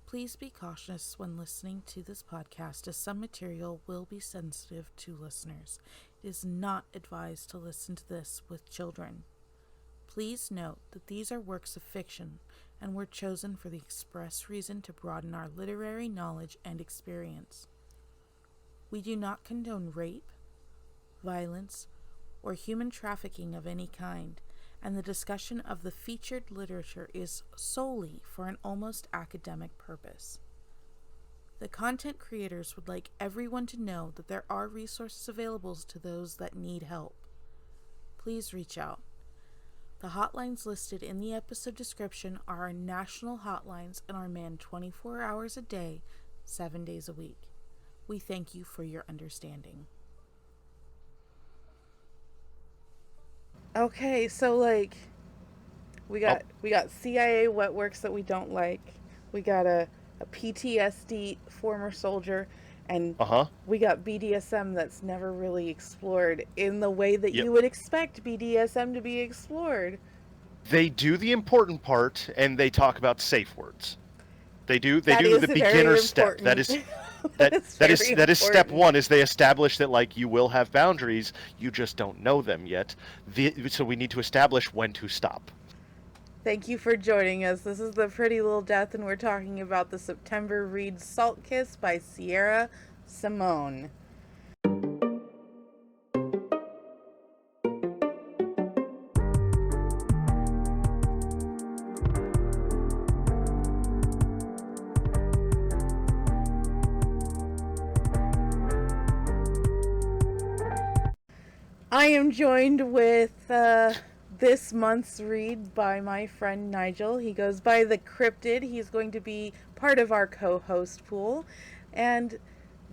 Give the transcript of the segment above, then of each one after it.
Please be cautious when listening to this podcast, as some material will be sensitive to listeners. It is not advised to listen to this with children. Please note that these are works of fiction and were chosen for the express reason to broaden our literary knowledge and experience. We do not condone rape, violence, or human trafficking of any kind, and the discussion of the featured literature is solely for an almost academic purpose. The content creators would like everyone to know that there are resources available to those that need help. Please reach out. The hotlines listed in the episode description are our national hotlines and are manned 24 hours a day, 7 days a week. We thank you for your understanding. Okay, so we got CIA wet works that we don't like. We got a PTSD former soldier, and we got BDSM that's never really explored in the way that you would expect BDSM to be explored. They do the important part, and they talk about safe words. They do the beginner step. That is step one. Is they establish that you will have boundaries, you just don't know them yet. So we need to establish when to stop. Thank you for joining us. This is The Pretty Little Death, and we're talking about the September read Salt Kiss by Sierra Simone. I am joined with this month's read by my friend Nigel. He goes by the Cryptid. He's going to be part of our co-host pool. And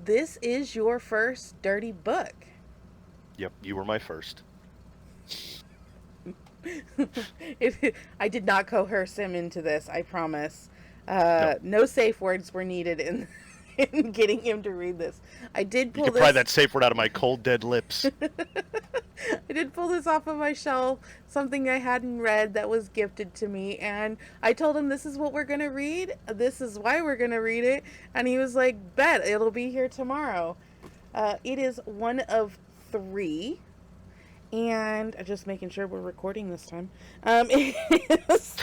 this is your first dirty book. Yep, you were my first. I did not coerce him into this, I promise. No safe words were needed in getting him to read this. I did pull You could pry that safe word out of my cold, dead lips. I did pull this off of my shelf, something I hadn't read that was gifted to me, and I told him, this is what we're going to read, this is why we're going to read it, and he was like, bet, it'll be here tomorrow. It is one of 3, and just making sure we're recording this time. It is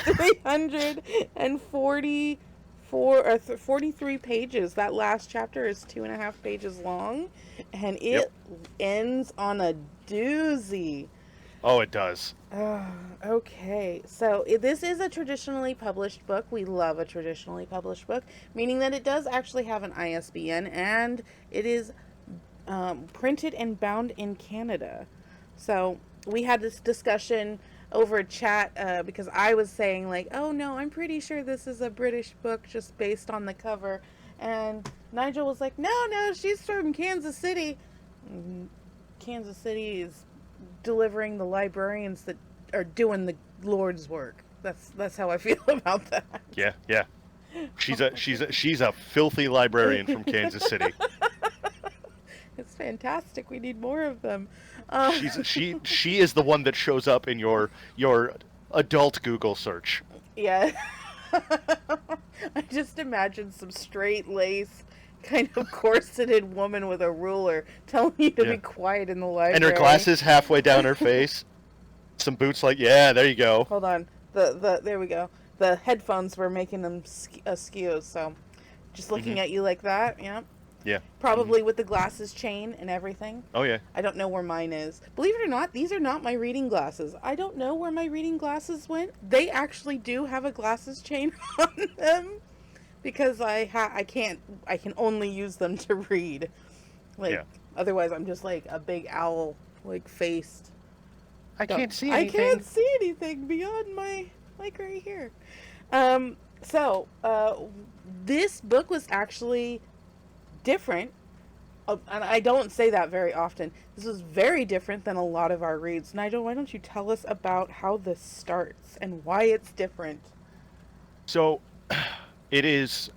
43 pages. That last chapter is 2.5 pages long, and it ends on a doozy. Oh, it does. Okay, so this is a traditionally published book. We love a traditionally published book, meaning that it does actually have an ISBN, and it is printed and bound in Canada. So we had this discussion over chat because I was saying oh no, I'm pretty sure this is a British book just based on the cover, and Nigel was like, no, she's from Kansas City. Kansas City is delivering the librarians that are doing the Lord's work. That's how I feel about that. Yeah. She's a filthy librarian from Kansas City. It's fantastic. We need more of them. She is the one that shows up in your adult Google search. Yeah. I just imagine some straight-laced, kind of corseted woman with a ruler telling you to be quiet in the library. And her glasses halfway down her face. Some boots there you go. Hold on. There we go. The headphones were making them askew, so just looking at you like that, yeah. Yeah. Probably with the glasses chain and everything. Oh, yeah. I don't know where mine is. Believe it or not, these are not my reading glasses. I don't know where my reading glasses went. They actually do have a glasses chain on them because I can only use them to read. Otherwise I'm just like a big owl, faced. I can't see anything. I can't see anything beyond my, right here. So, this book was actually different, and I don't say that very often. This was very different than a lot of our reads. Nigel, why don't you tell us about how this starts and why it's different? So, it is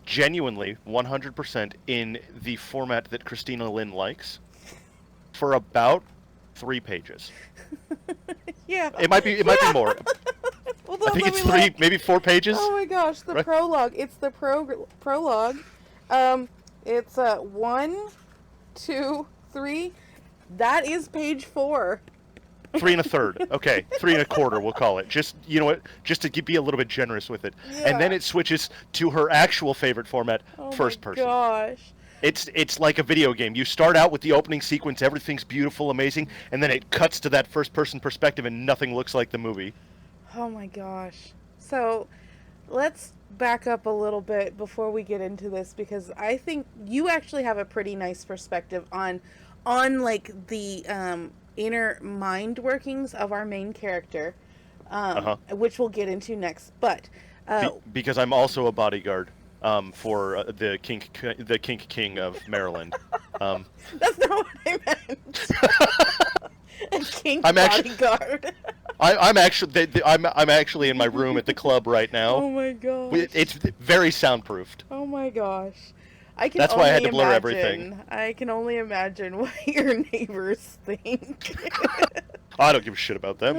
genuinely 100% in the format that Christina Lynn likes for about 3 pages. Yeah. It might be more. Hold I on, think let it's me 3, look. maybe 4 pages. Oh my gosh, the right? prologue. It's the prologue. It's 1, 2, 3. That is page 4. 3 1/3. Okay, 3 1/4. We'll call it. Just you know what? Just to be a little bit generous with it. Yeah. And then it switches to her actual favorite format, first person. Oh my gosh. It's like a video game. You start out with the opening sequence, everything's beautiful, amazing, and then it cuts to that first person perspective, and nothing looks like the movie. Oh my gosh. So, let's back up a little bit before we get into this, because I think you actually have a pretty nice perspective on like the inner mind workings of our main character, which we'll get into next. But because I'm also a bodyguard for the kink king of Maryland. That's not what I meant. A kink bodyguard. I'm actually in my room at the club right now. Oh my gosh. It's very soundproofed. Oh my gosh. That's why I had to blur everything. I can only imagine what your neighbors think. I don't give a shit about them.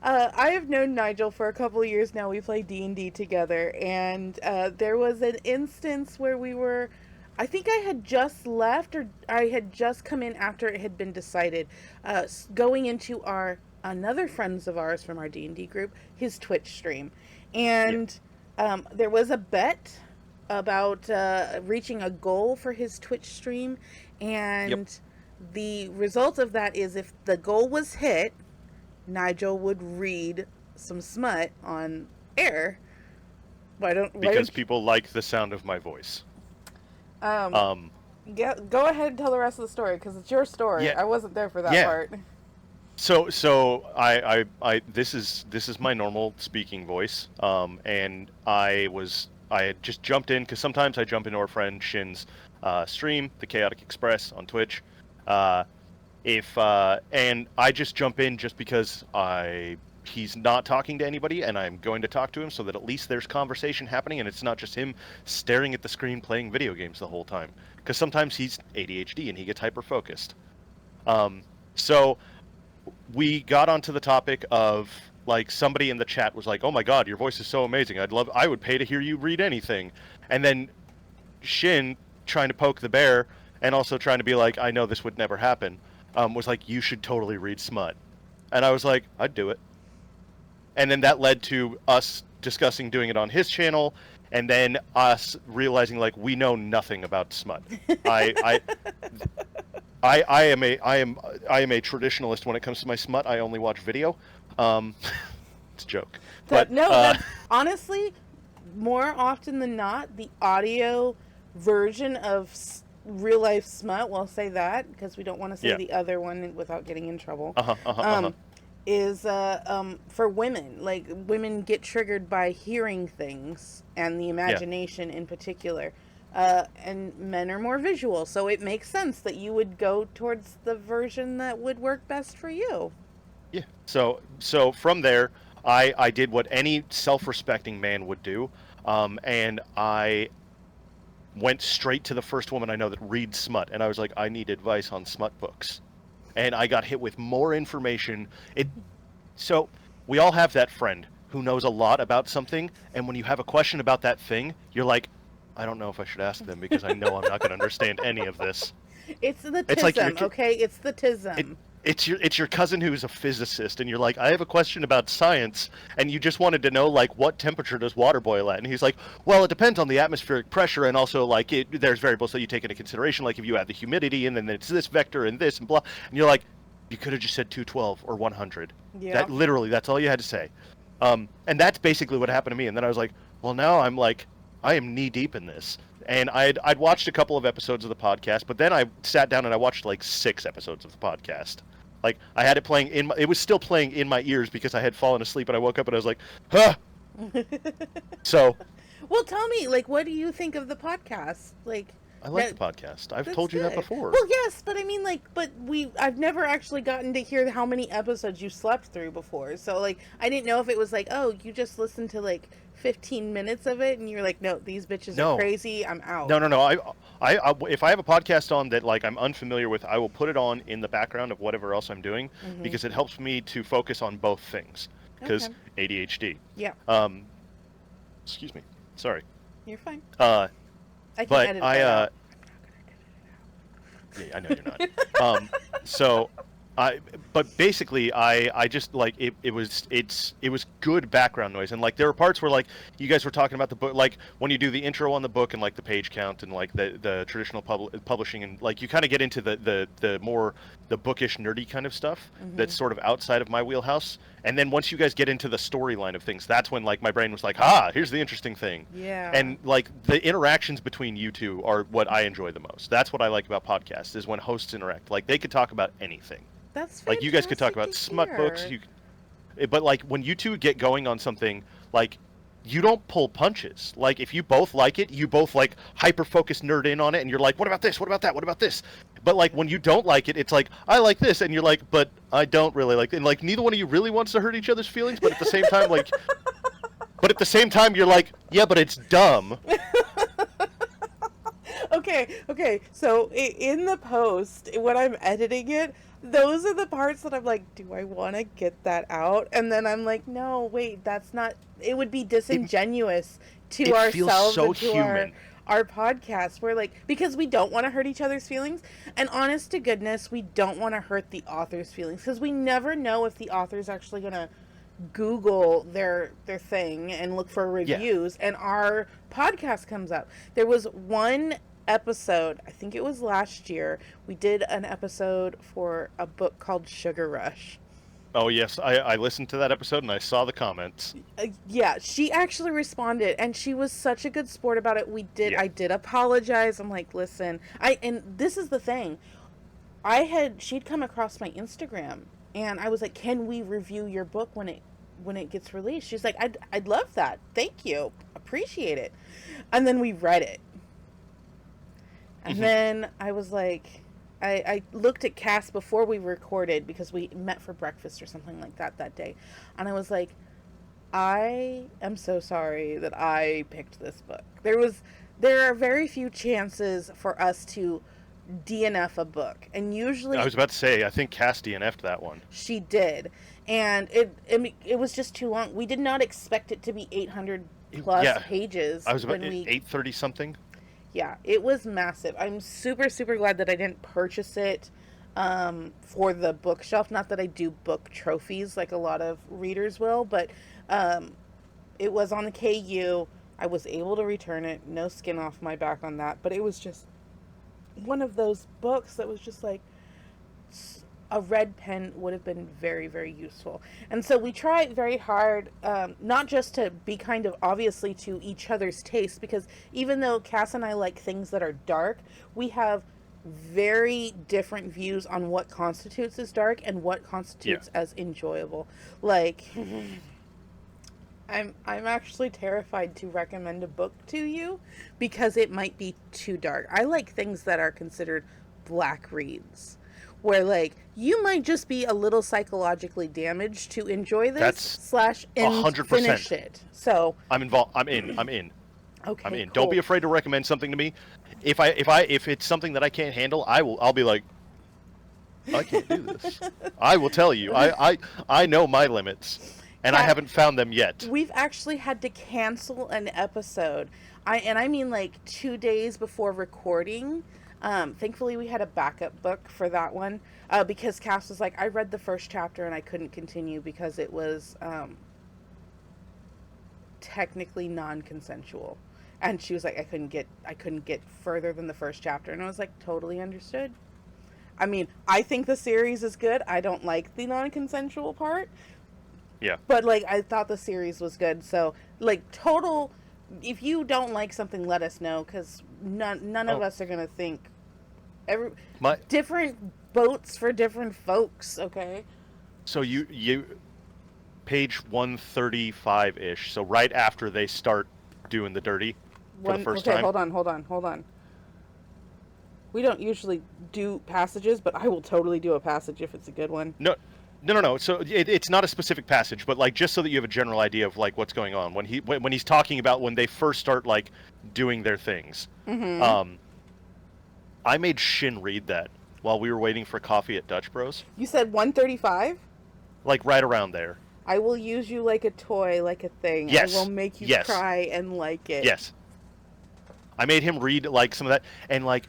I have known Nigel for a couple of years now. We play D&D together, and there was an instance where we were, I think I had just left, or I had just come in after it had been decided, going into another friends of ours from our D&D group, his Twitch stream. And there was a bet about reaching a goal for his Twitch stream, and the result of that is if the goal was hit, Nigel would read some smut on air. Because people like the sound of my voice. Go ahead and tell the rest of the story, because it's your story. Yeah. I wasn't there for that part. So I this is my normal speaking voice. And I had just jumped in because sometimes I jump into our friend Shin's stream, The Chaotic Express on Twitch. And I just jump in just because he's not talking to anybody, and I'm going to talk to him so that at least there's conversation happening, and it's not just him staring at the screen playing video games the whole time. Because sometimes he's ADHD and he gets hyper focused. So we got onto the topic of, like, somebody in the chat was like, "Oh my God, your voice is so amazing! I would pay to hear you read anything." And then Shin, trying to poke the bear and also trying to be like, "I know this would never happen," was like, "You should totally read smut." And I was like, "I'd do it." And then that led to us discussing doing it on his channel, and then us realizing, like, we know nothing about smut. I am a traditionalist when it comes to my smut. I only watch video. It's a joke. That's honestly, more often than not, the audio version of real life smut, we'll say that because we don't want to say the other one without getting in trouble, is for women. Like, women get triggered by hearing things and the imagination in particular, and men are more visual, so it makes sense that you would go towards the version that would work best for you. Yeah. So from there, I did what any self-respecting man would do, and I went straight to the first woman I know that reads smut, and I was like, I need advice on smut books. And I got hit with more information. So we all have that friend who knows a lot about something, and when you have a question about that thing, you're like, I don't know if I should ask them because I know I'm not going to understand any of this. It's the tism, okay? It's the tism. It's your cousin who's a physicist, and you're like, I have a question about science, and you just wanted to know, like, what temperature does water boil at? And he's like, well, it depends on the atmospheric pressure, and also, like, there's variables that you take into consideration, like if you add the humidity, and then it's this vector and this and blah. And you're like, you could have just said 212 or 100. Yeah. That's all you had to say. And that's basically what happened to me. And then I was like, well, now I'm like, I am knee deep in this. And I'd watched a couple of episodes of the podcast, but then I sat down and I watched like 6 episodes of the podcast. Like, I had it playing it was still playing in my ears because I had fallen asleep, and I woke up and I was like, huh. So. Well, tell me, like, what do you think of the podcast? Like, I like the podcast. I've told you that before. Well, yes, but I mean, like, I've never actually gotten to hear how many episodes you slept through before. So, like, I didn't know if it was like, oh, you just listened to like 15 minutes of it, and you're like, no, these bitches are crazy, I'm out. No. I if I have a podcast on that, like, I'm unfamiliar with, I will put it on in the background of whatever else I'm doing, because it helps me to focus on both things. because ADHD. Yeah. Excuse me. Sorry. You're fine. I can but edit that out. Yeah, I know you're not. So but basically I just like it was good background noise, and like there were parts where like you guys were talking about the book, like when you do the intro on the book and like the page count and like the traditional publishing, and like you kind of get into the more the bookish nerdy kind of stuff that's sort of outside of my wheelhouse. And then once you guys get into the storyline of things, that's when like my brain was like, here's the interesting thing. Yeah. And like the interactions between you two are what I enjoy the most. That's what I like about podcasts, is when hosts interact. Like they could talk about anything. That's like you guys could talk about smut books. But like when you two get going on something, like you don't pull punches. Like if you both like it, you both like hyper focus nerd in on it, and you're like, what about this? What about that? What about this? But like when you don't like it, it's like, I like this, and you're like, but I don't really like it. And like neither one of you really wants to hurt each other's feelings, but at the same time, like, but at the same time, you're like, yeah, but it's dumb. Okay. So in the post, when I'm editing it, those are the parts that I'm like, do I want to get that out? And then I'm like, no, wait, that's not. It would be disingenuous to ourselves so and to our podcast. We're like, because we don't want to hurt each other's feelings, and honest to goodness, we don't want to hurt the author's feelings, because we never know if the author's actually gonna Google their thing and look for reviews, and our podcast comes up. There was one episode, I think it was last year, we did an episode for a book called Sugar Rush. Oh yes, I listened to that episode and I saw the comments. Yeah, she actually responded, and she was such a good sport about it. I did apologize. I'm like, listen, and this is the thing, she'd come across my Instagram, and I was like, can we review your book when it gets released? She's like, I'd love that, thank you, appreciate it. And then we read it. And then I was like, I looked at Cass before we recorded, because we met for breakfast or something like that day. And I was like, I am so sorry that I picked this book. There are very few chances for us to DNF a book. And usually... I was about to say, I think Cass DNF'd that one. She did. And it was just too long. We did not expect it to be 800 plus pages. I was about 830 something. Yeah, it was massive. I'm super, super glad that I didn't purchase it for the bookshelf. Not that I do book trophies like a lot of readers will, but it was on the KU. I was able to return it. No skin off my back on that. But it was just one of those books that was just like, a red pen would have been very, very useful. And so we try very hard, not just to be kind of obviously to each other's taste, because even though Cass and I like things that are dark, we have very different views on what constitutes as dark and what constitutes as enjoyable. Like, I'm actually terrified to recommend a book to you because it might be too dark. I like things that are considered black reads, where like you might just be a little psychologically damaged to enjoy this / 100%. Finish it. So I'm involved. I'm in. Okay, I'm in. cool. Don't be afraid to recommend something to me. If it's something that I can't handle, I'll be like, I can't do this. I will tell you. I know my limits, and I haven't found them yet. We've actually had to cancel an episode. I mean like 2 days before recording. Thankfully we had a backup book for that one, because Cass was like, I read the first chapter and I couldn't continue because it was technically non-consensual, and she was like, I couldn't get further than the first chapter, and I was like, totally understood. I mean, I think the series is good. I don't like the non-consensual part, but like I thought the series was good. So like total, if you don't like something, let us know, because none of us are gonna think. Different boats for different folks. Okay. So you page 135-ish. So right after they start doing the dirty for the first time. Hold on. We don't usually do passages, but I will totally do a passage if it's a good one. No. So it's not a specific passage, but like just so that you have a general idea of like what's going on when he's talking about when they first start like doing their things. Mm-hmm. I made Shin read that while we were waiting for coffee at Dutch Bros. You said 135? Like right around there. I will use you like a toy, like a thing. Yes. I will make you cry and like it. Yes. I made him read like some of that, and like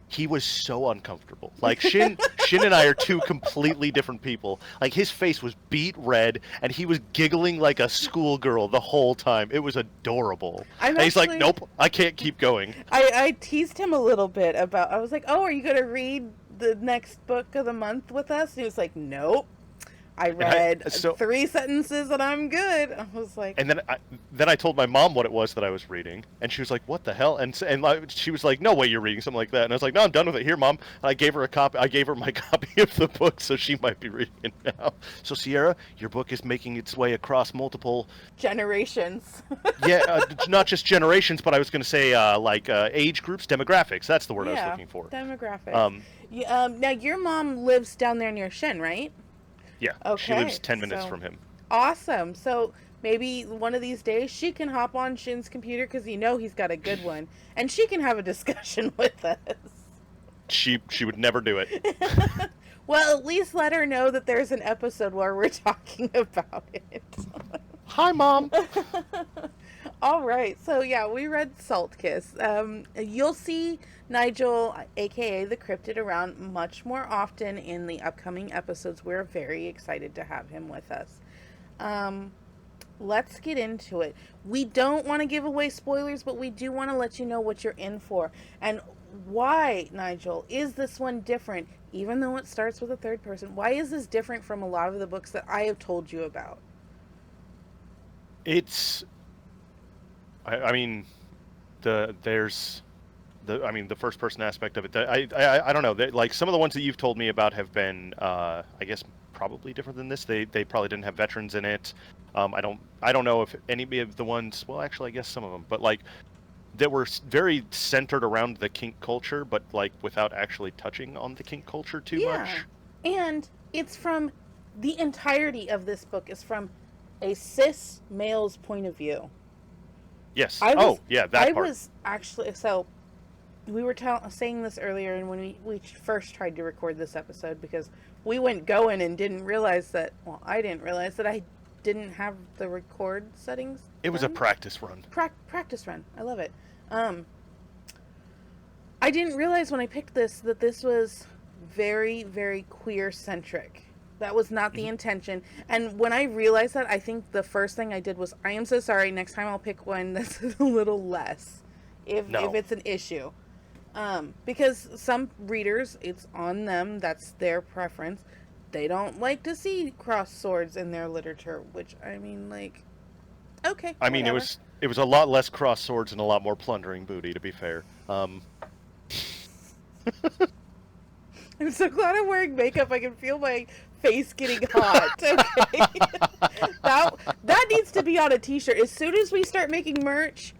he was so uncomfortable. Like Shin and I are two completely different people. Like his face was beet red, and he was giggling like a schoolgirl the whole time. It was adorable. And he's like, "Nope, I can't keep going." I teased him a little bit about. I was like, "Oh, are you gonna read the next book of the month with us?" And he was like, "Nope. I read 3 sentences and I'm good." I was like, and then I told my mom what it was that I was reading, and she was like, "What the hell?" And she was like, "No way, you're reading something like that." And I was like, "No, I'm done with it. Here, Mom." And I gave her a copy. I gave her my copy of the book, so she might be reading it now. So Sierra, your book is making its way across multiple generations. Yeah, not just generations, but I was going to say age groups, demographics. That's the word I was looking for. Demographics. Now your mom lives down there near Shin, right? Yeah, okay. She lives 10 minutes from him. Awesome. So maybe one of these days she can hop on Shin's computer, because he's got a good one, and she can have a discussion with us. She would never do it. Well, at least let her know that there's an episode where we're talking about it. Hi, Mom. All right. So, yeah, we read Salt Kiss. You'll see Nigel, a.k.a. the Cryptid, around much more often in the upcoming episodes. We're very excited to have him with us. Let's get into it. We don't want to give away spoilers, but we do want to let you know what you're in for. And why, Nigel, is this one different, even though it starts with a third person? Why is this different from a lot of the books that I have told you about? There's the first person aspect of it. I don't know. Like some of the ones that you've told me about have been, I guess, probably different than this. They probably didn't have veterans in it. I don't know if any of the ones. Well, actually, I guess some of them, but like that were very centered around the kink culture, but like without actually touching on the kink culture too much. And it's from the entirety of this book is from a cis male's point of view. Yes. That part. I was actually, so we were saying this earlier, and when we first tried to record this episode, because we went going and didn't realize that, well, I didn't realize that I didn't have the record settings. It was a practice run. Practice run. I love it. I didn't realize when I picked this that this was very, very queer-centric. That was not the intention. And when I realized that, I think the first thing I did was, I am so sorry, next time I'll pick one that's a little less, if it's an issue. Because some readers, it's on them, that's their preference. They don't like to see crossed swords in their literature, which, I mean, like, okay. I mean, it was a lot less crossed swords and a lot more plundering booty, to be fair. I'm so glad I'm wearing makeup. I can feel my face getting hot. Okay. that needs to be on a t-shirt. As soon as we start making merch,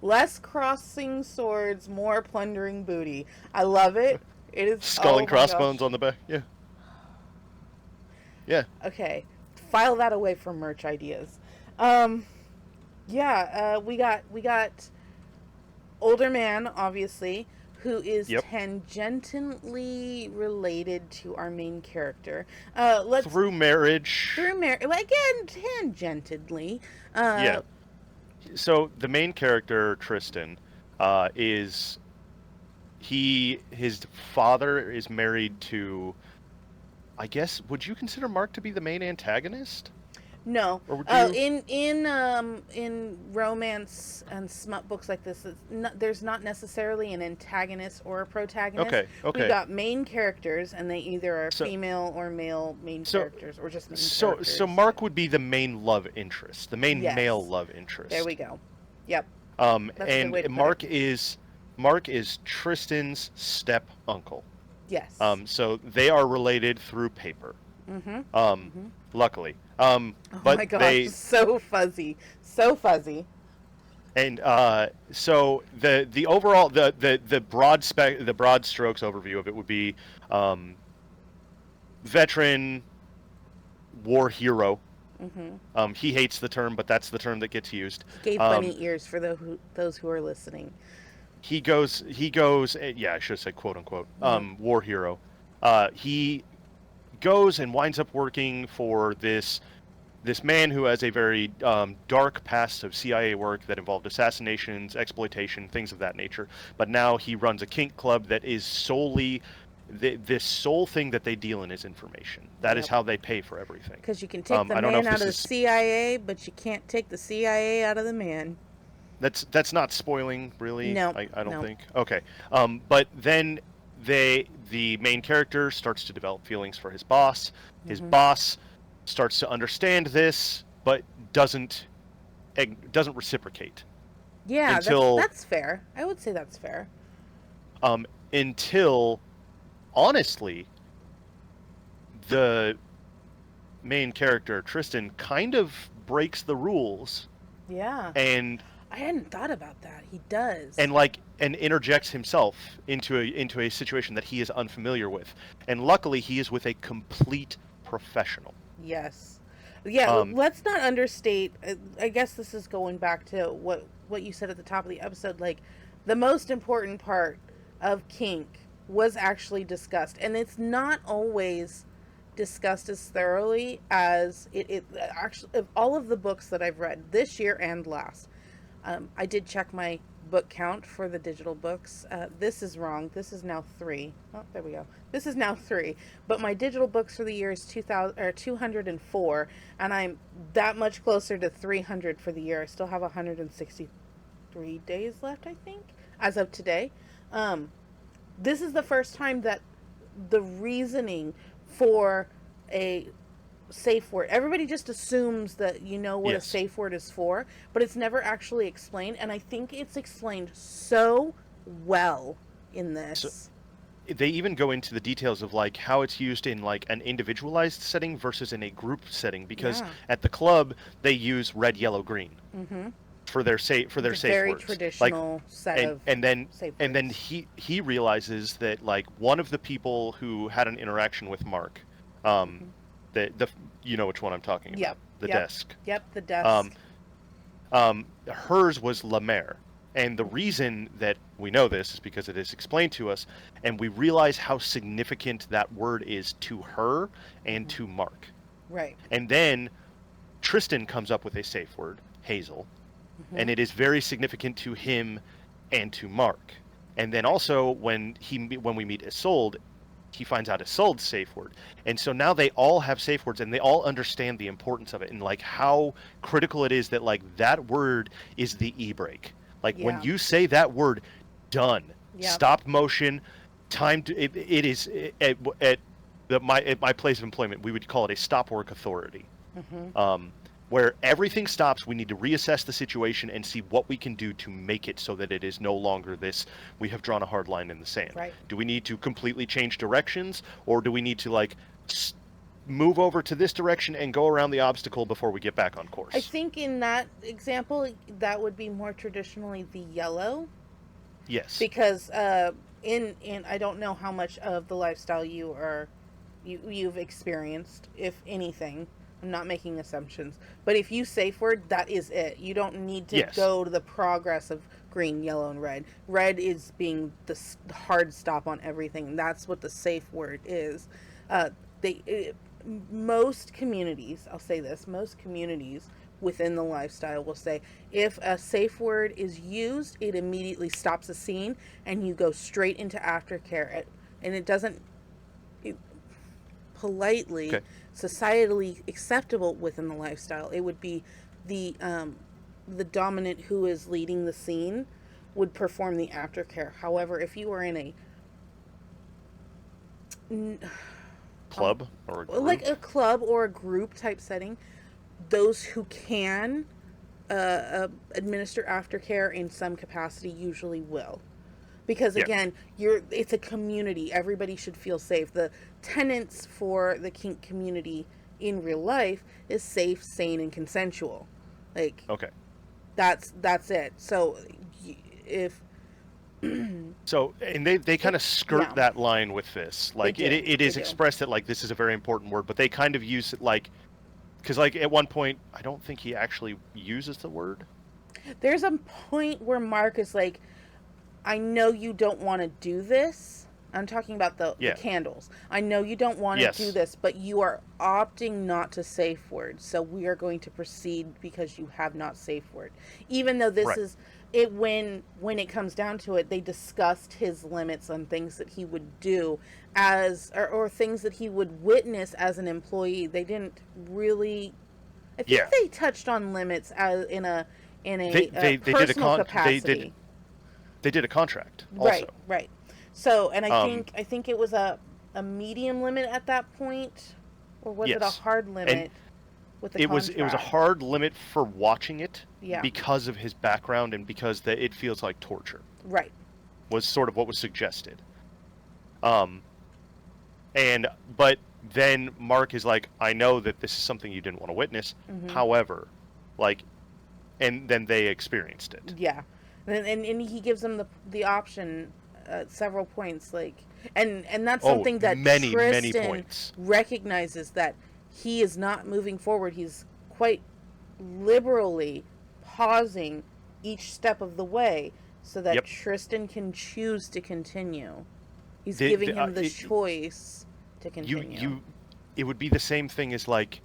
less crossing swords, more plundering booty. I love it. It is skull and crossbones on the back. Yeah. Yeah. Okay. File that away for merch ideas. We got older man, obviously, who is tangentially related to our main character. Through marriage. Again, tangentially. Yeah. So the main character, Tristan, his father is married to, I guess, would you consider Mark to be the main antagonist? No. In romance and smut books like this, there's not necessarily an antagonist or a protagonist. Okay. We got main characters, and they either are female or male main characters, or just main characters. So Mark would be the main love interest, the main male love interest. There we go. Yep. And Mark is Tristan's step uncle. Yes. So they are related through paper. Mm-hmm. Luckily. Oh but my gosh, so fuzzy. And so the overall the broad strokes overview of it would be veteran, war hero. Mm-hmm. He hates the term, but that's the term that gets used. Gave bunny ears for those who are listening. He goes. Yeah, I should have said quote unquote. War hero. He goes and winds up working for this this man who has a very dark past of CIA work that involved assassinations, exploitation, things of that nature. But now he runs a kink club that is solely this sole thing that they deal in is information. That is how they pay for everything. Because you can take the man out of the CIA, but you can't take the CIA out of the man. That's not spoiling, really. No, I don't think. Okay, but then the main character starts to develop feelings for his boss. His boss starts to understand this, but doesn't reciprocate. Yeah, that's fair. I would say that's fair. Until, honestly, the main character Tristan kind of breaks the rules. Yeah. And I hadn't thought about that. He does. And interjects himself into a situation that he is unfamiliar with. And luckily he is with a complete professional. Yes. Yeah, let's not understate. I guess this is going back to what you said at the top of the episode. Like, the most important part of kink was actually discussed. And it's not always discussed as thoroughly as it actually, of all of the books that I've read this year and last. I did check my book count for the digital books. This is wrong. This is now 3. Oh, there we go. This is now 3. But my digital books for the year is 204, and I'm that much closer to 300 for the year. I still have 163 days left, I think, as of today. This is the first time that the reasoning for a safe word, everybody just assumes that you know what a safe word is for, but it's never actually explained, and I think it's explained so well in this. So they even go into the details of like how it's used in like an individualized setting versus in a group setting, because at the club they use red, yellow, green for their safe words. Very traditional set of and then safe and then words. he realizes that like one of the people who had an interaction with Mark, the you know which one I'm talking about. The desk. Yep, the desk. Hers was La Mer. And the reason that we know this is because it is explained to us, and we realize how significant that word is to her and to Mark. Right. And then Tristan comes up with a safe word, Hazel, and it is very significant to him and to Mark. And then also when we meet Isolde, he finds out Isolde's safe word. And so now they all have safe words, and they all understand the importance of it and like how critical it is that like that word is the e-brake. Like when you say that word, done. Stop motion, time to it is at my place of employment, we would call it a stop work authority. Where everything stops, we need to reassess the situation and see what we can do to make it so that it is no longer this, we have drawn a hard line in the sand. Right. Do we need to completely change directions, or do we need to like move over to this direction and go around the obstacle before we get back on course? I think in that example, that would be more traditionally the yellow. Yes. Because in I don't know how much of the lifestyle you've experienced, if anything. I'm not making assumptions. But if you safe word, that is it. You don't need to go to the progress of green, yellow, and red. Red is being the hard stop on everything. That's what the safe word is. Most communities, I'll say this, most communities within the lifestyle will say, if a safe word is used, it immediately stops a scene and you go straight into aftercare. And it doesn't politely, societally acceptable within the lifestyle. It would be the dominant who is leading the scene would perform the aftercare. However, if you were in a club or a group? Like a club or a group type setting, those who can administer aftercare in some capacity usually will. Because again, it's a community. Everybody should feel safe. The tenets for the kink community in real life is safe, sane, and consensual. Like, that's it. So if so, and they kind of skirt that line with this. Like it is expressed that like this is a very important word, but they kind of use it like, because like at one point I don't think he actually uses the word. There's a point where Mark is like, I know you don't want to do this, I'm talking about the Yeah. candles. I know you don't want to Yes. do this, but you are opting not to safe word. So we are going to proceed because you have not safe word. Even though this Right. is it when it comes down to it, they discussed his limits on things that he would do as or things that he would witness as an employee. They didn't really I think Yeah. they touched on limits as in a They personal capacity. They did a contract Right, also. right. So, and Um, I think it was a medium limit at that point, or was it a yes. hard And limit with the it was a contract? hard limit for watching it Yeah. because of his background and because it feels like torture. Right. Was sort of what was suggested. But then Mark is like, I know that this is something you didn't want to witness. Mm-hmm. However, like, and then they experienced it. Yeah, and he gives them the option at several points, like, and that's something that many Tristan points recognizes that he is not moving forward. He's quite liberally pausing each step of the way so that Tristan can choose to continue. He's giving him the choice to continue. It would be the same thing as like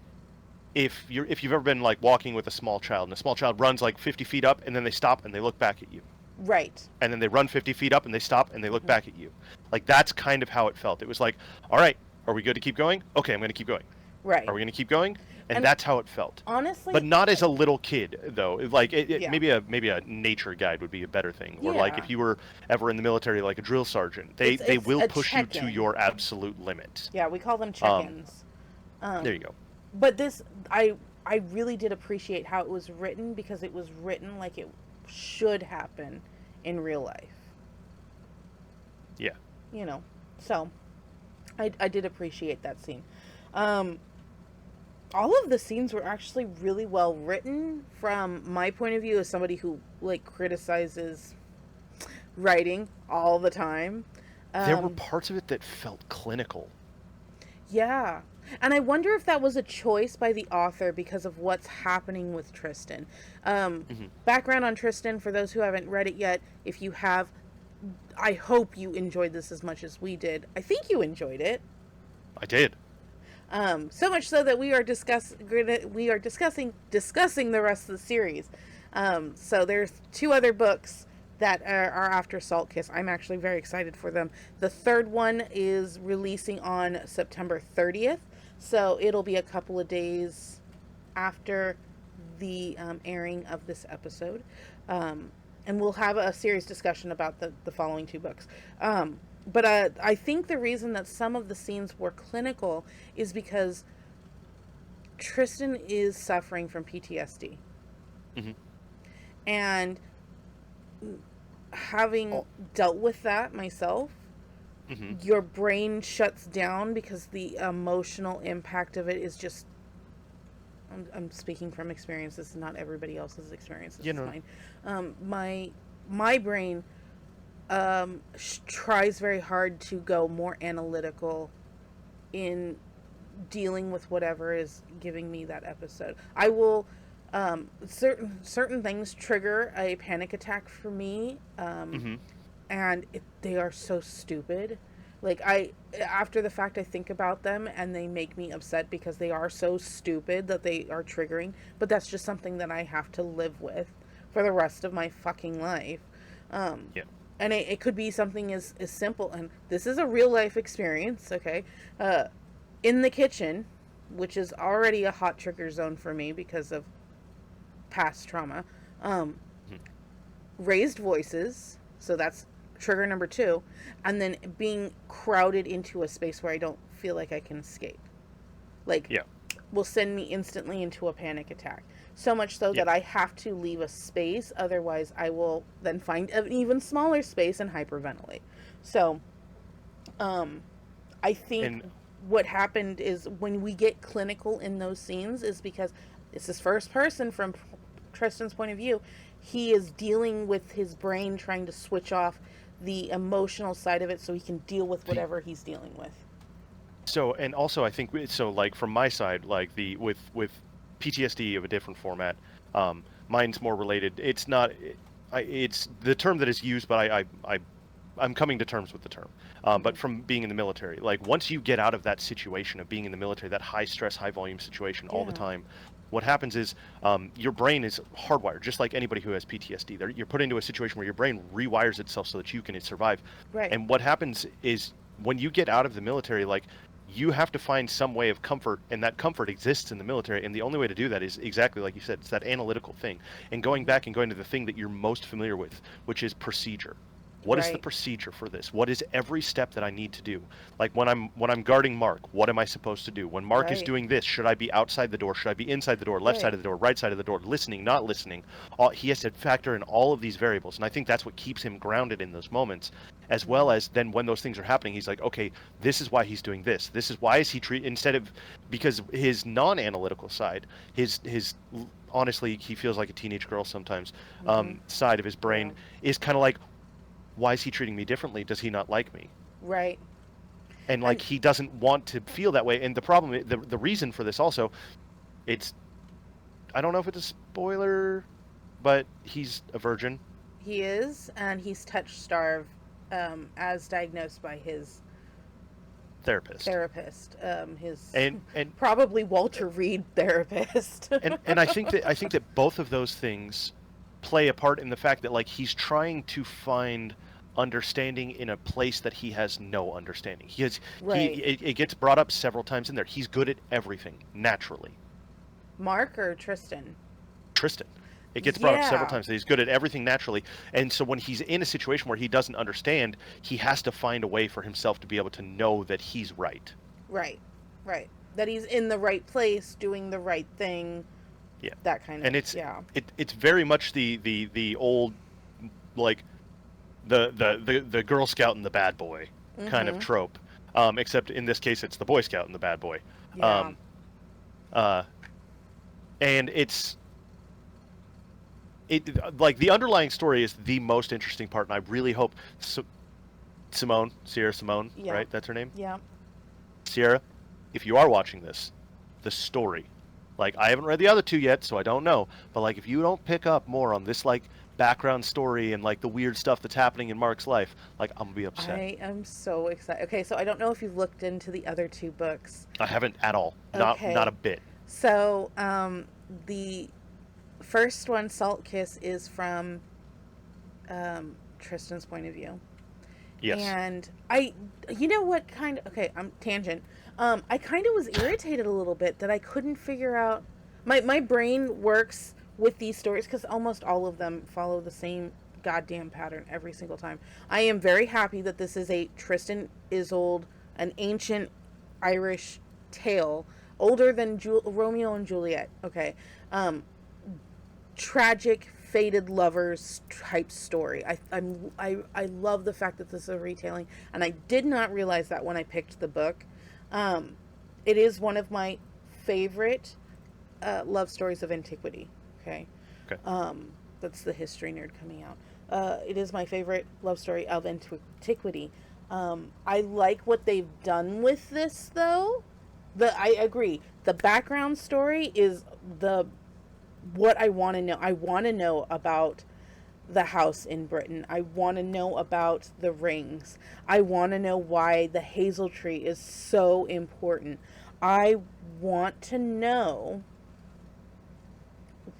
if you've ever been like walking with a small child and a small child runs like 50 feet up and then they stop and they look back at you. Right. And then they run 50 feet up and they stop and they look back at you. Like that's kind of how it felt. It was like, all right, are we good to keep going? Okay, I'm going to keep going. Right. Are we going to keep going? And that's how it felt. Honestly, but not as a little kid though. Like maybe a nature guide would be a better thing. Or like if you were ever in the military, like a drill sergeant, they will push you to your absolute limit. Yeah, we call them check-ins. There you go. But this, I really did appreciate how it was written because it was written like it should happen in real life. Yeah. You know, so I did appreciate that scene. All of the scenes were actually really well written from my point of view as somebody who like criticizes writing all the time. There were parts of it that felt clinical. Yeah. And I wonder if that was a choice by the author because of what's happening with Tristan. Background on Tristan, for those who haven't read it yet, if you have, I hope you enjoyed this as much as we did. I think you enjoyed it. I did. So much so that we are discussing the rest of the series. So there's 2 other books that are after Salt Kiss. I'm actually very excited for them. The third one is releasing on September 30th, so it'll be a couple of days after the airing of this episode. And we'll have a serious discussion about the following 2 books. But I think the reason that some of the scenes were clinical is because Tristan is suffering from PTSD. Mm-hmm. And having dealt with that myself, your brain shuts down because the emotional impact of it is just... I'm speaking from experience. This is not everybody else's experience. This is mine. My brain... tries very hard to go more analytical in dealing with whatever is giving me that episode. I will certain things trigger a panic attack for me, and they are so stupid. Like after the fact, I think about them and they make me upset because they are so stupid that they are triggering. But that's just something that I have to live with for the rest of my fucking life. And it could be something as simple, and this is a real life experience, okay? In the kitchen, which is already a hot trigger zone for me because of past trauma. Raised voices, so that's trigger number 2, and then being crowded into a space where I don't feel like I can escape. Will send me instantly into a panic attack. So much so that I have to leave a space, otherwise I will then find an even smaller space and hyperventilate. So, I think what happened is when we get clinical in those scenes is because this is first person from Tristan's point of view. He is dealing with his brain trying to switch off the emotional side of it so he can deal with whatever he's dealing with. So, and also I think, so like from my side, like with PTSD of a different format, mine's more related. It's not, it's the term that is used, but I I'm coming to terms with the term, but from being in the military, like once you get out of that situation of being in the military, that high stress, high volume situation all the time, what happens is your brain is hardwired, just like anybody who has PTSD. You're put into a situation where your brain rewires itself so that you can survive. Right. And what happens is when you get out of the military, like you have to find some way of comfort, and that comfort exists in the military. And the only way to do that is exactly like you said, it's that analytical thing, and going back and going to the thing that you're most familiar with, which is procedure. What is the procedure for this? What is every step that I need to do? Like when I'm guarding Mark, what am I supposed to do? When Mark is doing this, should I be outside the door? Should I be inside the door? Left side of the door? Right side of the door? Listening? Not listening? He has to factor in all of these variables, and I think that's what keeps him grounded in those moments. As well as then when those things are happening, he's like, okay, this is why he's doing this. This is why is he instead of, because his non-analytical side, his honestly, he feels like a teenage girl sometimes, side of his brain is kind of like, why is he treating me differently? Does he not like me? Right. And like he doesn't want to feel that way. And the problem, the reason for this also, I don't know if it's a spoiler, but he's a virgin. He is, and he's touch-starved, as diagnosed by his therapist. His and probably Walter Reed therapist. and I think that both of those things play a part in the fact that like he's trying to find understanding in a place that he has no understanding. It gets brought up several times in there. He's good at everything naturally. Mark or Tristan? Tristan. It gets brought up several times that he's good at everything naturally. And so when he's in a situation where he doesn't understand, he has to find a way for himself to be able to know that he's right. Right. That he's in the right place, doing the right thing. Yeah. That kind of, and it's very much the old, like the Girl Scout and the bad boy kind of trope. Except in this case it's the Boy Scout and the bad boy. Yeah. And like the underlying story is the most interesting part, and I really hope Sierra Simone, right? That's her name? Yeah. Sierra, if you are watching this, the story, like I haven't read the other two yet, so I don't know, but like if you don't pick up more on this like background story and like the weird stuff that's happening in Mark's life, like I'm gonna be upset. I am so excited. Okay, so I don't know if you've looked into the other two books. I haven't at all. Not a bit. So the first one, Salt Kiss, is from Tristan's point of view. Yes. And you know what kind of, okay, I'm tangent. I kind of was irritated a little bit that I couldn't figure out, my brain works with these stories because almost all of them follow the same goddamn pattern every single time. I am very happy that this is a Tristan Isolde, an ancient Irish tale, older than Romeo and Juliet, okay? Tragic, fated lovers type story. I love the fact that this is a retelling, and I did not realize that when I picked the book. It is one of my favorite love stories of antiquity. Okay. That's the history nerd coming out. It is my favorite love story of antiquity. I like what they've done with this, though. I agree. The background story is what I want to know. I want to know about the house in Britain. I want to know about the rings. I want to know why the hazel tree is so important. I want to know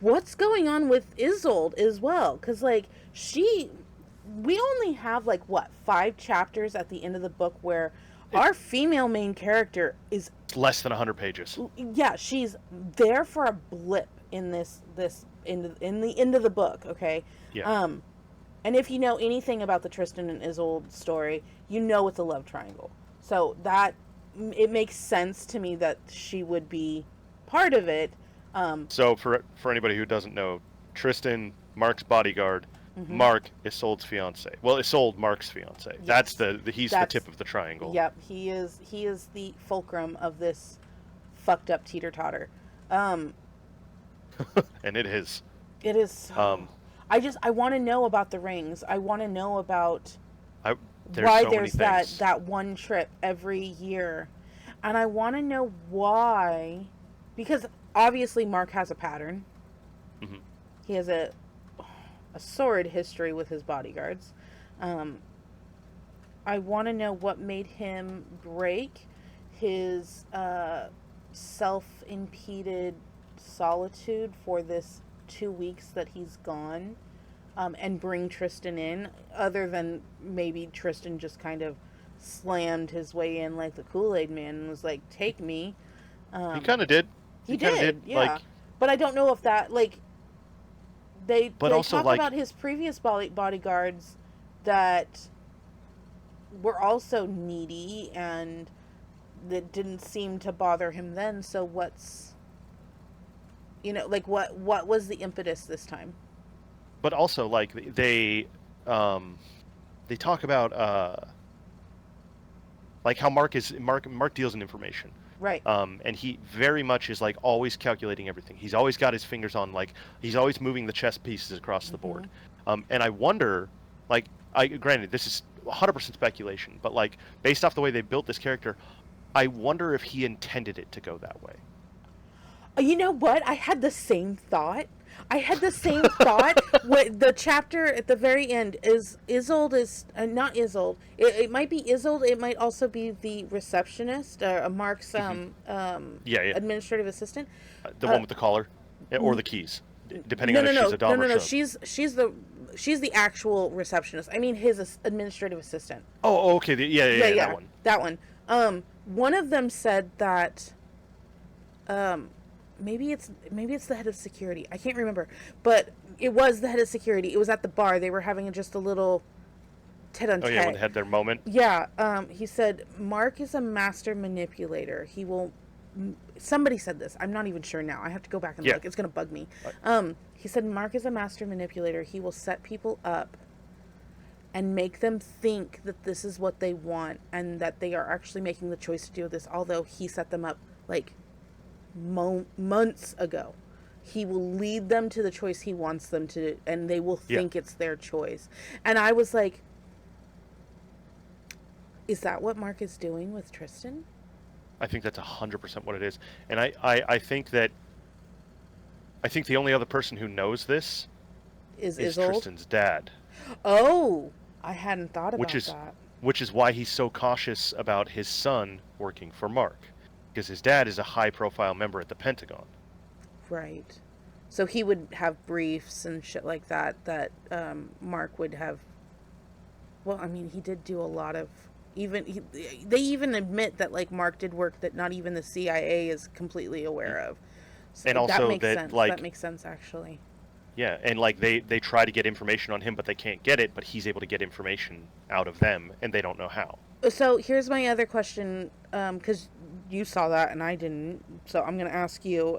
what's going on with Isolde as well. Because, like, we only have, like, 5 chapters at the end of the book where our female main character is less than 100 pages. Yeah, she's there for a blip in in the end of the book, okay? Yeah. And if you know anything about the Tristan and Isolde story, you know it's a love triangle. So that it makes sense to me that she would be part of it. So for anybody who doesn't know, Tristan, Mark's bodyguard, Mark, Isolde's fiance. Well, Isolde, Mark's fiance. Yes. That's he's the tip of the triangle. Yep, he is the fulcrum of this fucked up teeter-totter. And it is. It is so... I want to know about the rings. I want to know about why there's that one trip every year. And I want to know why, because obviously Mark has a pattern. Mm-hmm. He has a sordid history with his bodyguards. I want to know what made him break his self-impeded solitude for this 2 weeks that he's gone, and bring Tristan in, other than maybe Tristan just kind of slammed his way in like the Kool-Aid man and was like, take me. He kind of did. He kind of did, yeah. Like, but I don't know if that, like, they also, talk like, about his previous bodyguards that were also needy, and that didn't seem to bother him then. So what's, like, what was the impetus this time? But also, like, they talk about like how Mark deals in information. Right. And he very much is like always calculating everything. He's always got his fingers on, like, he's always moving the chess pieces across the board. And I wonder, like, granted, this is 100% speculation, but like based off the way they built this character, I wonder if he intended it to go that way. You know what? I had the same thought. With the chapter at the very end is Isolde is not Isolde. It might be Isolde. It might also be the receptionist, Mark's administrative assistant. The one with the collar or the keys, depending on if she's a dom or sub. She's the actual receptionist. I mean, his administrative assistant. Oh, okay. Yeah, that one. One of them said that maybe it's the head of security. I can't remember, but it was the head of security. It was at the bar. They were having just a little tete-a-tete. Oh yeah, when they had their moment. Yeah. He said Mark is a master manipulator. He will. Somebody said this. I'm not even sure now. I have to go back and look. It's gonna bug me. He said Mark is a master manipulator. He will set people up and make them think that this is what they want and that they are actually making the choice to do this, although he set them up like months ago. He will lead them to the choice he wants them to, and they will think it's their choice. And I was like, is that what Mark is doing with Tristan? I think that's 100% what it is. And I think the only other person who knows this is Tristan's dad. Oh, I hadn't thought about that. Which is why he's so cautious about his son working for Mark. Because his dad is a high-profile member at the Pentagon. Right. So he would have briefs and shit like that Mark would have... Well, I mean, he did do a lot of... They even admit that, like, Mark did work that not even the CIA is completely aware of. So and also that makes sense. Like... That makes sense, actually. Yeah, and, like, they try to get information on him, but they can't get it, but he's able to get information out of them, and they don't know how. So here's my other question, because you saw that and I didn't, so I'm going to ask you,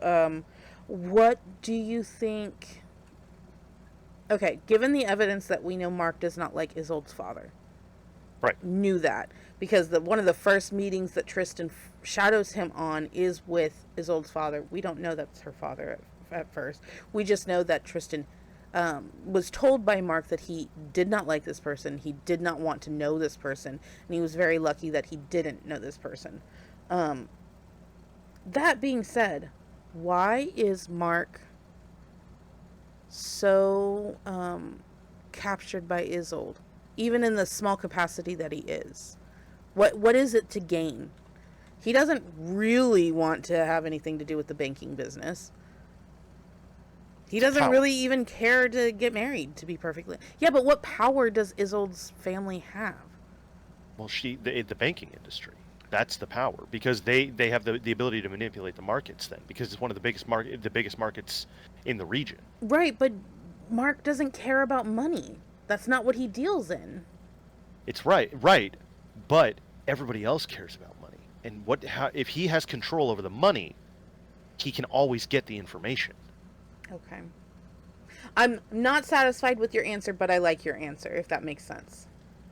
what do you think... Okay, given the evidence that we know Mark does not like Isolde's father. Right. Knew that, because one of the first meetings that Tristan shadows him on is with Isolde's father. We don't know that's her father at first. We just know that Tristan was told by Mark that he did not like this person. He did not want to know this person. And he was very lucky that he didn't know this person. That being said, why is Mark so captured by Isolde? Even in the small capacity that he is. What is it to gain? He doesn't really want to have anything to do with the banking business. He doesn't really even care to get married, to be perfectly... Yeah, but what power does Isolde's family have? Well, the banking industry. That's the power, because they have the ability to manipulate the markets then, because it's one of the biggest markets in the region. Right, but Mark doesn't care about money. That's not what he deals in. It's right, but everybody else cares about money. And if he has control over the money, he can always get the information. Okay. I'm not satisfied with your answer, but I like your answer, if that makes sense.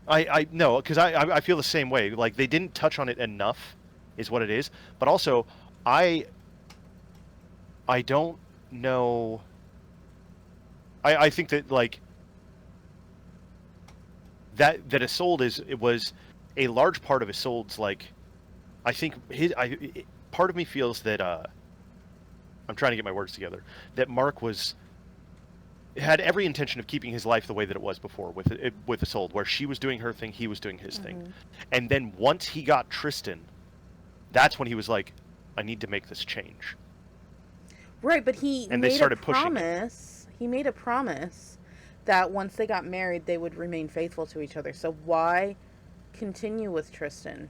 I know, because I feel the same way. Like, they didn't touch on it enough, is what it is. But also, I don't know. I think that, like, that Isolde was a large part of Isolde's, like, I think part of me feels that I'm trying to get my words together, that Mark was had every intention of keeping his life the way that it was before with Isolde, where she was doing her thing, he was doing his thing. And then once he got Tristan, that's when he was like, I need to make this change. Right, but he made a promise. He made a promise that once they got married, they would remain faithful to each other. So why continue with Tristan?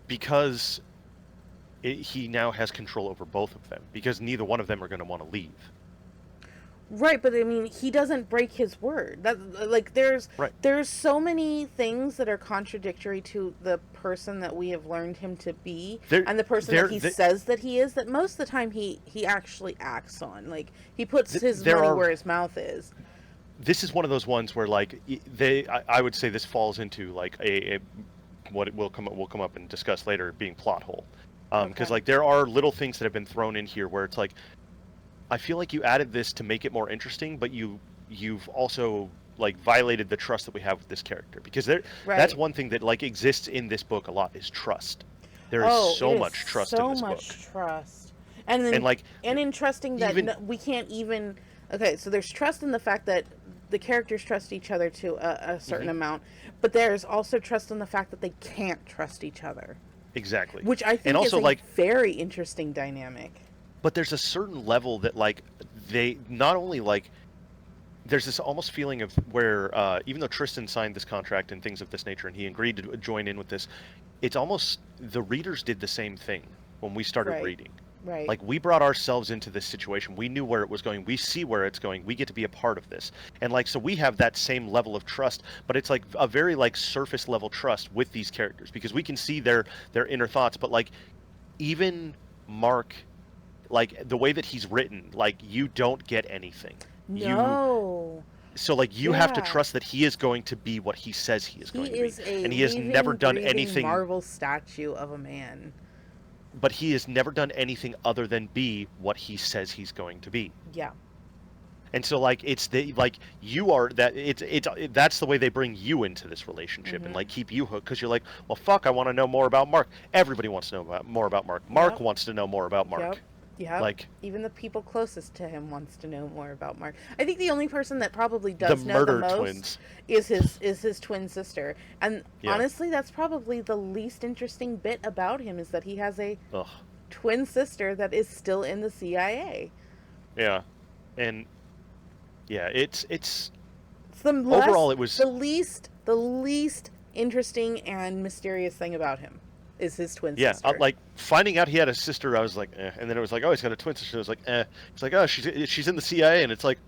Because he now has control over both of them. Because neither one of them are going to want to leave. Right, but I mean, he doesn't break his word. That like there's so many things that are contradictory to the person that we have learned him to be, and the person that he says that he is. That most of the time he actually acts on. Like he puts his money where his mouth is. This is one of those ones where like I would say this falls into like a what it will come up and discuss later being plot hole, because like there are little things that have been thrown in here where it's like, I feel like you added this to make it more interesting, but you've also like violated the trust that we have with this character, because that's one thing that like exists in this book a lot is trust. There is so much trust in this book. So much trust, and in trusting that we can't even. Okay, so there's trust in the fact that the characters trust each other to a certain amount, but there's also trust in the fact that they can't trust each other. Exactly. Which I think is a very interesting dynamic. But there's a certain level that like they not only like there's this almost feeling of where even though Tristan signed this contract and things of this nature and he agreed to join in with this, it's almost the readers did the same thing when we started reading. Right. Like we brought ourselves into this situation. We knew where it was going. We see where it's going. We get to be a part of this. And like so we have that same level of trust, but it's like a very like surface level trust with these characters because we can see their inner thoughts, but like even Mark, like the way that he's written, like you don't get anything. No. So like you have to trust that he is going to be what he says he is going to be. And he has never done anything. Marble statue of a man. But he has never done anything other than be what he says he's going to be. Yeah. And so like it's the like you are that that's the way they bring you into this relationship and like keep you hooked because you're like, well fuck, I want to know more about Mark. Everybody wants to know more about Mark. Mark wants to know more about Mark. Yeah, like even the people closest to him wants to know more about Mark. I think the only person that probably does know the most twins. is his twin sister. And honestly, that's probably the least interesting bit about him is that he has a twin sister that is still in the CIA. Yeah, and it's the overall it was the least interesting and mysterious thing about him. Is his twin sister. Yeah, like finding out he had a sister, I was like, eh. And then it was like, oh, he's got a twin sister. I was like, eh. It's like, oh, she's in the CIA, and it's like,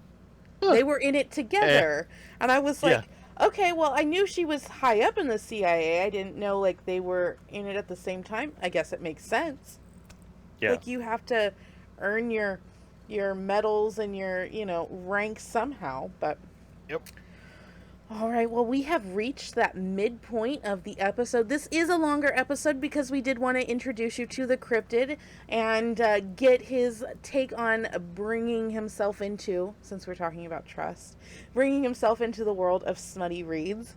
they were in it together, and I was like, okay, well, I knew she was high up in the CIA. I didn't know like they were in it at the same time. I guess it makes sense. Yeah, like you have to earn your medals and your rank somehow, but. Yep. All right, well, we have reached that midpoint of the episode. This is a longer episode because we did want to introduce you to the Cryptid and get his take on bringing himself into, since we're talking about trust, bringing himself into the world of smutty reads.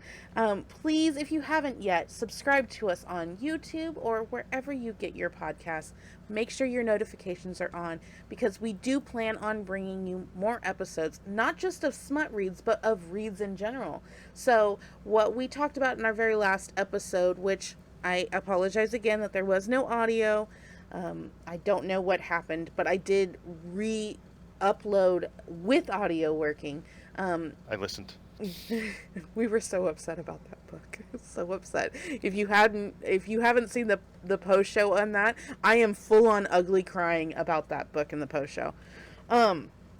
Please, if you haven't yet, subscribe to us on YouTube or wherever you get your podcasts. Make sure your notifications are on because we do plan on bringing you more episodes, not just of smut reads, but of reads in general. So what we talked about in our very last episode, which I apologize again that there was no audio. I don't know what happened, but I did re-upload with audio working. I listened. We were so upset about that book. So upset. If you haven't seen the post show on that, I am full on ugly crying about that book in the post show.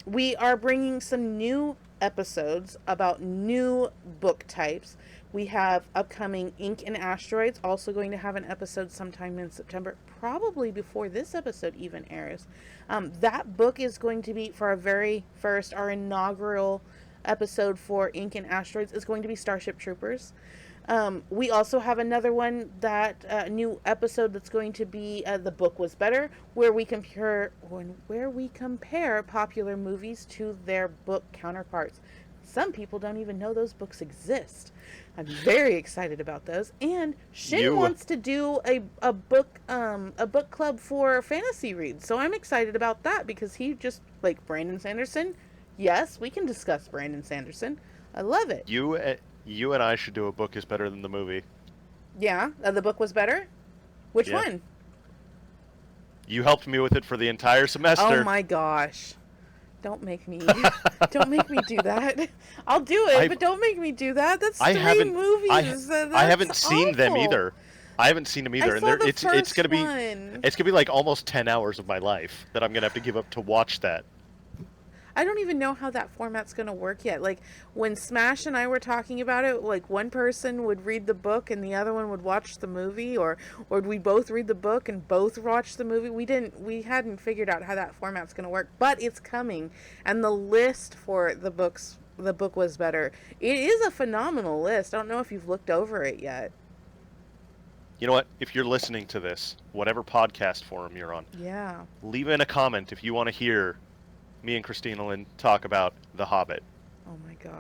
We are bringing some new episodes about new book types. We have upcoming Ink and Asteroids, also going to have an episode sometime in September, probably before this episode even airs. That book is going to be, for our very first, our inaugural episode for Ink and Asteroids is going to be Starship Troopers. We also have another one that new episode that's going to be The Book Was Better, where we compare popular movies to their book counterparts. Some people don't even know those books exist. I'm very excited about those. And Shin wants to do a book club for fantasy reads, so I'm excited about that because he just, like Brandon Sanderson, Yes, we can discuss Brandon Sanderson. I love it. You and I should do a book is better than the movie. Yeah, the book was better? Which one? You helped me with it for the entire semester. Oh my gosh. Don't make me do that. I'll do it, but don't make me do that. That's three movies. I haven't seen them either. I haven't seen them either. And it's gonna be like almost 10 hours of my life that I'm gonna have to give up to watch that. I don't even know how that format's going to work yet. Like, when Smash and I were talking about it, like, one person would read the book and the other one would watch the movie, or we both read the book and both watch the movie. We hadn't figured out how that format's going to work, but it's coming. And the list for the book was better. It is a phenomenal list. I don't know if you've looked over it yet. You know what? If you're listening to this, whatever podcast forum you're on, leave in a comment if you want to hear me and Christina Lynn talk about The Hobbit. Oh my gosh.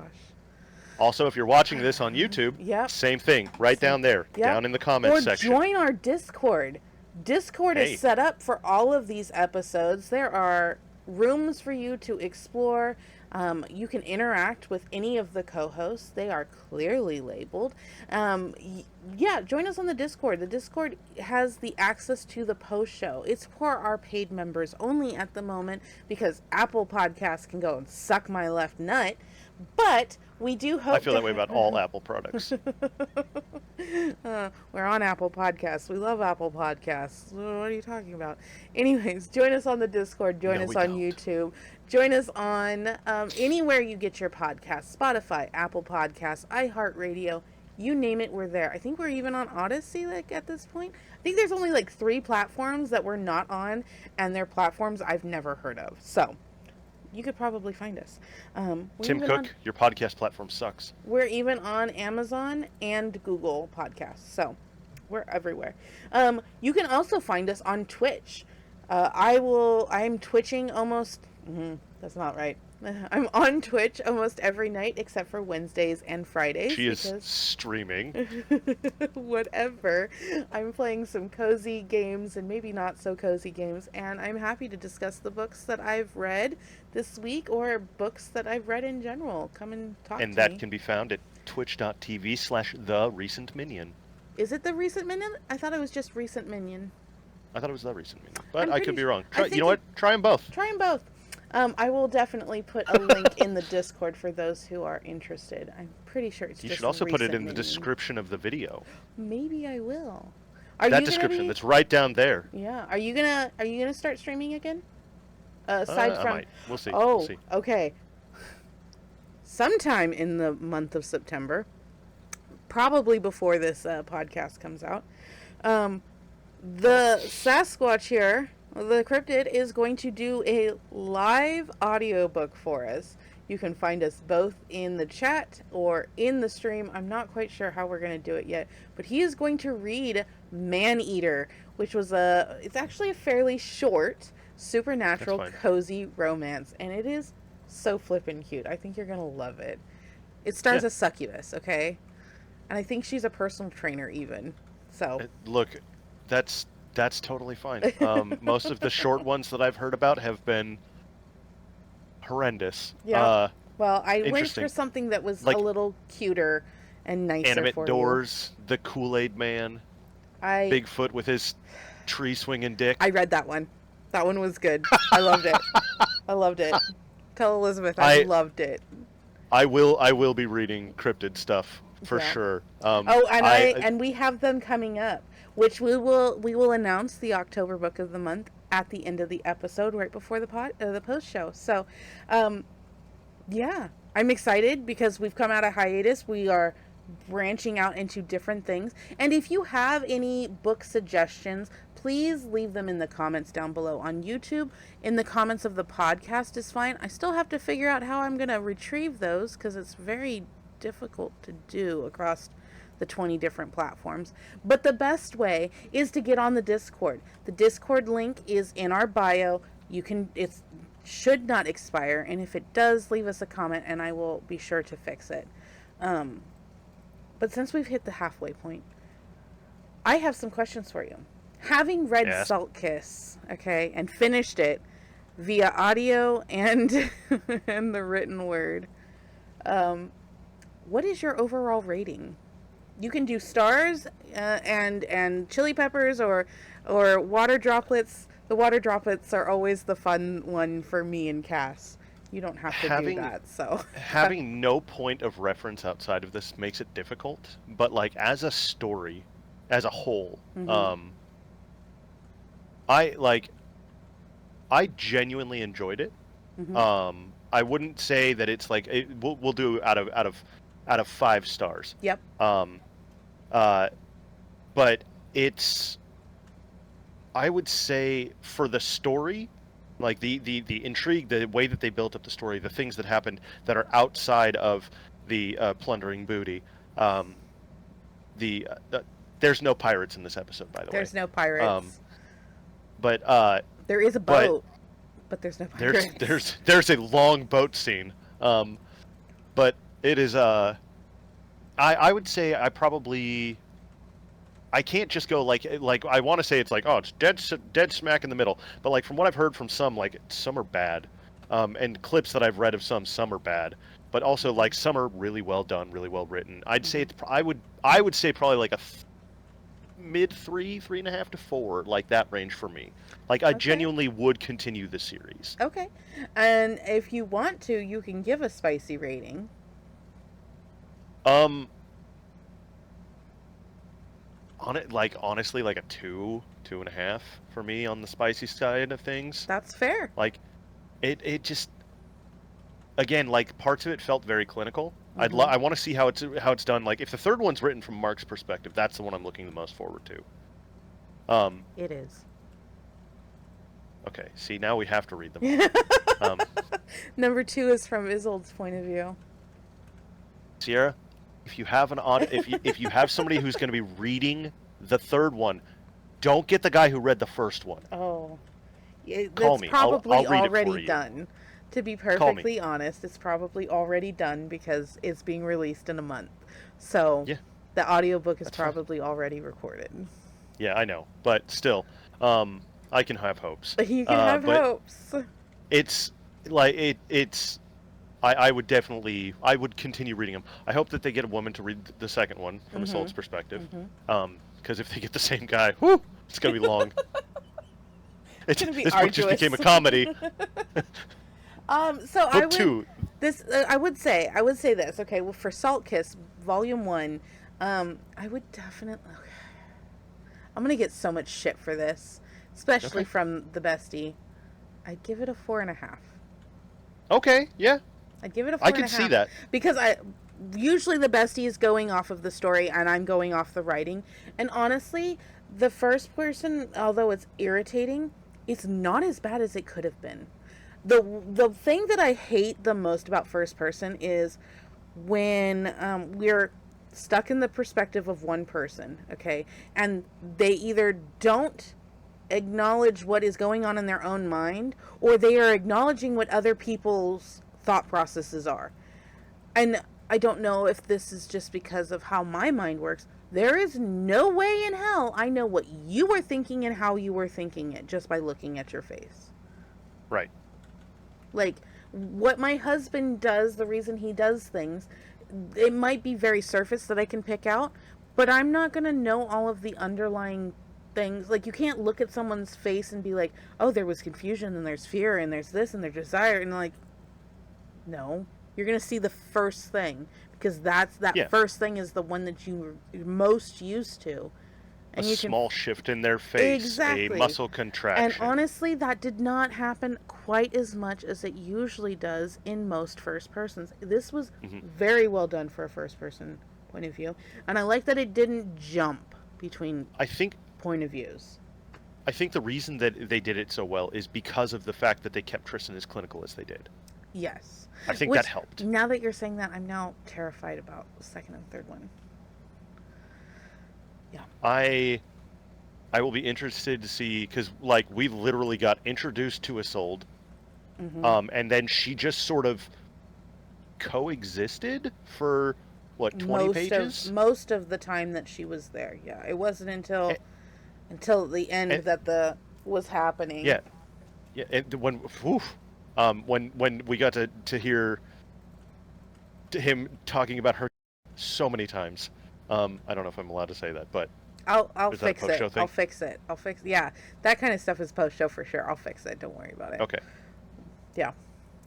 Also, if you're watching this on YouTube, same thing, right down there, down in the comments section. Or join our Discord. Discord is set up for all of these episodes. There are rooms for you to explore. You can interact with any of the co-hosts. They are clearly labeled. Join us on the Discord. The Discord has the access to the post show. It's for our paid members only at the moment, because Apple Podcasts can go and suck my left nut. But we do hope... I feel that way about all Apple products. We're on Apple Podcasts. We love Apple Podcasts. What are you talking about? Anyways, join us on the Discord. Join us on YouTube. Join us on anywhere you get your podcasts. Spotify, Apple Podcasts, iHeartRadio. You name it, we're there. I think we're even on Odyssey, like, at this point. I think there's only, like, 3 platforms that we're not on, and they're platforms I've never heard of. So, you could probably find us. Tim Cook, your podcast platform sucks. We're even on Amazon and Google Podcasts. So, we're everywhere. You can also find us on Twitch. I'm twitching almost... that's not right. I'm on Twitch almost every night except for Wednesdays and Fridays. She is streaming. Whatever. I'm playing some cozy games and maybe not so cozy games, and I'm happy to discuss the books that I've read this week, or books that I've read in general. Come and talk to me. And that can be found at twitch.tv/TheRecentMinion. Is it The Recent Minion? I thought it was just Recent Minion. I thought it was The Recent Minion, but I could be wrong. You know what? Try them both. Try them both. I will definitely put a link in the Discord for those who are interested. I'm pretty sure it's just... You should also put it in the description of the video. Maybe I will. That description, that's right down there. Yeah. Are you gonna start streaming again? Aside from... I might. We'll see. Oh, we'll see. Okay. Sometime in the month of September, probably before this podcast comes out, the Sasquatch here... The Cryptid is going to do a live audiobook for us. You can find us both in the chat or in the stream. I'm not quite sure how we're going to do it yet, but he is going to read Man-Eater, which was it's actually a fairly short, supernatural, cozy romance, and it is so flippin' cute. I think you're going to love it. It stars a succubus, okay? And I think she's a personal trainer even. So look, that's totally fine. Most of the short ones that I've heard about have been horrendous. Yeah. Well, I went for something that was like a little cuter and nicer Animate for Doors, you. The Kool-Aid Man, Bigfoot with his tree-swinging dick. I read that one. That one was good. I loved it. I loved it. Tell Elizabeth I loved it. I will be reading Cryptid stuff for sure. And we have them coming up, which we will announce the October book of the month at the end of the episode, right before the post show. So, yeah, I'm excited because we've come out of hiatus. We are branching out into different things. And if you have any book suggestions, please leave them in the comments down below on YouTube. In the comments of the podcast is fine. I still have to figure out how I'm going to retrieve those because it's very difficult to do across the 20 different platforms. But the best way is to get on the Discord. The Discord link is in our bio. It should not expire, and if it does, leave us a comment and I will be sure to fix it. But since we've hit the halfway point, I have some questions for you. Having read Salt Kiss, okay, and finished it, via audio and and the written word. What is your overall rating? You can do stars and chili peppers or water droplets. The water droplets are always the fun one for me and Cass. You don't have to do that. So having no point of reference outside of this makes it difficult. But like as a story, as a whole, I genuinely enjoyed it. I wouldn't say that it's like we'll do out of 5 stars. Yep. But it's, I would say, for the story, like the intrigue, the way that they built up the story, the things that happened that are outside of the plundering booty. There's no pirates in this episode, by the way. There's no pirates. But there is a boat, but there's no pirates. There's a long boat scene. But it is I would say I can't just go like I want to say it's like, oh, it's dead smack in the middle, but like from what I've heard from some, like some are bad, and clips that I've read of some are bad, but also like some are really well done, really well written. I'd say I would say probably like a mid 3.5 to 4, like that range for me. Like I genuinely would continue the series. Okay, and if you want to, you can give a spicy rating. Honestly, like a 2.5 for me on the spicy side of things. That's fair. Like, it just, again, like parts of it felt very clinical. I want to see how it's done. Like, if the third one's written from Mark's perspective, that's the one I'm looking the most forward to. It is. Okay, see, now we have to read them. Number 2 is from Isolde's point of view. Sierra, if you have if you have somebody who's going to be reading the third one, don't get the guy who read the first one. Oh, call me. Probably I'll read already it for you. done. To be perfectly honest, it's probably already done because it's being released in a month. So yeah, the audiobook is probably already recorded. Yeah, I know, but still, I can have hopes. You can have hopes. It's like it's. I would continue reading them. I hope that they get a woman to read the second one from Isolde's perspective. Because if they get the same guy, whoo, it's going to be long. It's going to be this arduous. book just became a comedy. So book 2. I would say this. Okay, well, for Salt Kiss Volume 1, I would definitely. I'm going to get so much shit for this, especially from the bestie. I'd give it a 4.5. Okay, yeah. I'd give it a 4.5. I can see that. Because usually the bestie is going off of the story and I'm going off the writing. And honestly, the first person, although it's irritating, it's not as bad as it could have been. The thing that I hate the most about first person is when we're stuck in the perspective of one person, okay? And they either don't acknowledge what is going on in their own mind, or they are acknowledging what other people's thought processes are. And I don't know if this is just because of how my mind works. There is no way in hell I know what you were thinking and how you were thinking it just by looking at your face. Right. Like, what my husband does, the reason he does things, it might be very surface that I can pick out, but I'm not going to know all of the underlying things. Like, you can't look at someone's face and be like, oh, there was confusion and there's fear and there's this and there's desire, and like, no, you're going to see the first thing, because that first thing is the one that you're most used to. And a small shift in their face, exactly. A muscle contraction. And honestly, that did not happen quite as much as it usually does in most first persons. This was very well done for a first person point of view. And I like that it didn't jump between point of views. I think the reason that they did it so well is because of the fact that they kept Tristan as clinical as they did. Yes. I think that helped. Now that you're saying that, I'm now terrified about the second and third one. Yeah. I will be interested to see, because like we literally got introduced to Isolde, and then she just sort of coexisted for what 20 pages. Most of the time that she was there. Yeah, it wasn't until the end that was happening. Yeah, Yeah, and when we got to hear him talking about her so many times. I don't know if I'm allowed to say that, but I'll is that a fix it. post-show thing? I'll fix it. Yeah, that kind of stuff is post show for sure. I'll fix it. Don't worry about it. Okay. Yeah,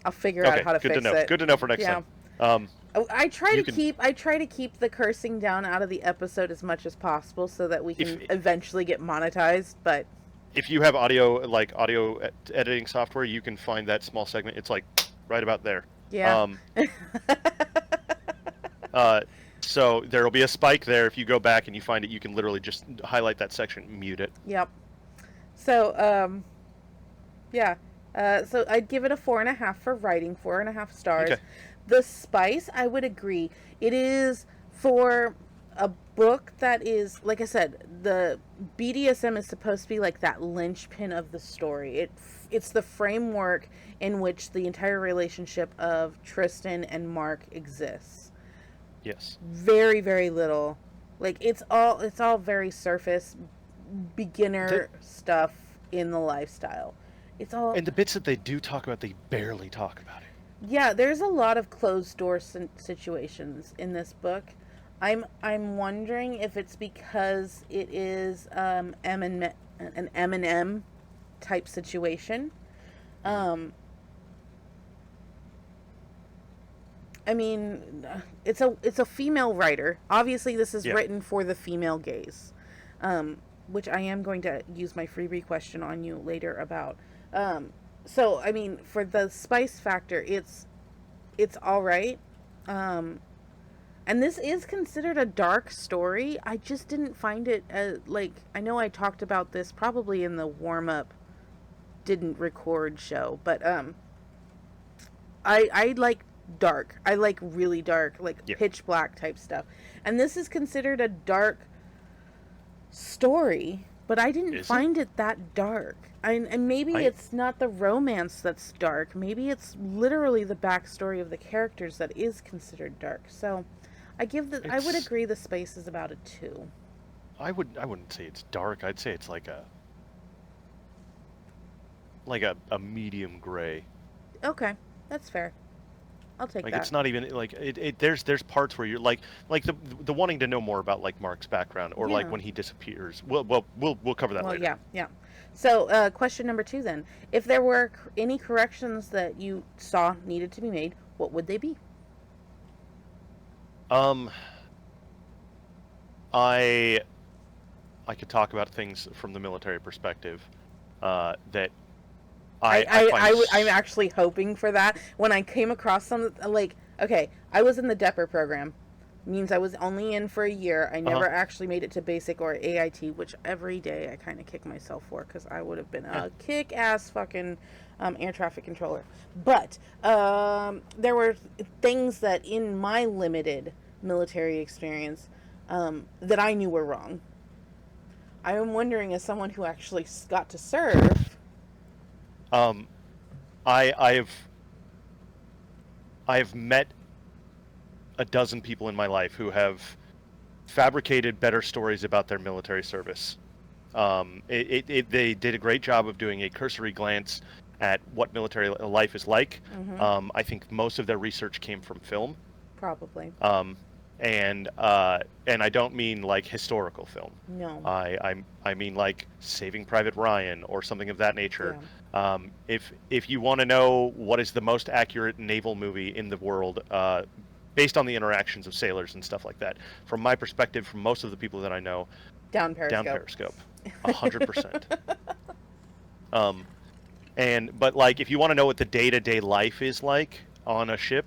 I'll figure out how to good fix to know. it. Good to know for next time. I try to keep the cursing down out of the episode as much as possible so that we can eventually get monetized. But if you have audio editing software, you can find that small segment. It's like right about there. Yeah. So there'll be a spike there. If you go back and you find it, you can literally just highlight that section, mute it. Yep. So yeah. So I'd give it a 4.5 for writing, 4.5 stars. Okay. The spice, I would agree. It is for a book that is, like I said, the BDSM is supposed to be like that linchpin of the story. It's the framework in which the entire relationship of Tristan and Mark exists. Yes. Very, very little. Like it's all very surface beginner stuff in the lifestyle. It's all, and the bits that they do talk about, they barely talk about it. Yeah, there's a lot of closed door situations in this book. I'm wondering if it's because it is an M&M type situation. I mean, it's a female writer. Obviously, this is written for the female gaze, which I am going to use my freebie question on you later about. So, I mean, for the spice factor, it's all right. And this is considered a dark story. I just didn't find it I know I talked about this probably in the warm-up didn't record show, but I like dark. I like really dark, pitch black type stuff. And this is considered a dark story, but I didn't find it that dark. And maybe it's not the romance that's dark. Maybe it's literally the backstory of the characters that is considered dark. So I would agree the space is about a 2. I wouldn't say it's dark. I'd say it's like a medium gray. Okay, that's fair. I'll take that. It's not even there's parts where you're like the wanting to know more about like Mark's background or like when he disappears. We'll cover that later. Yeah. So question number 2 then. If there were any corrections that you saw needed to be made, what would they be? I could talk about things from the military perspective that I'm actually hoping for that. When I came across some, I was in the DEPR program. Means I was only in for a year. I never actually made it to basic or AIT, which every day I kind of kick myself for because I would have been a kick-ass fucking air traffic controller. But there were things that in my limited military experience that I knew were wrong. I am wondering, as someone who actually got to serve... I've met a dozen people in my life who have fabricated better stories about their military service. They did a great job of doing a cursory glance at what military life is like. Mm-hmm. I think most of their research came from film. Probably. And I don't mean like historical film. No. I mean like Saving Private Ryan or something of that nature. Yeah. If you want to know what is the most accurate naval movie in the world, based on the interactions of sailors and stuff like that, from my perspective, from most of the people that I know, Down Periscope, 100%. But like if you want to know what the day-to-day life is like on a ship,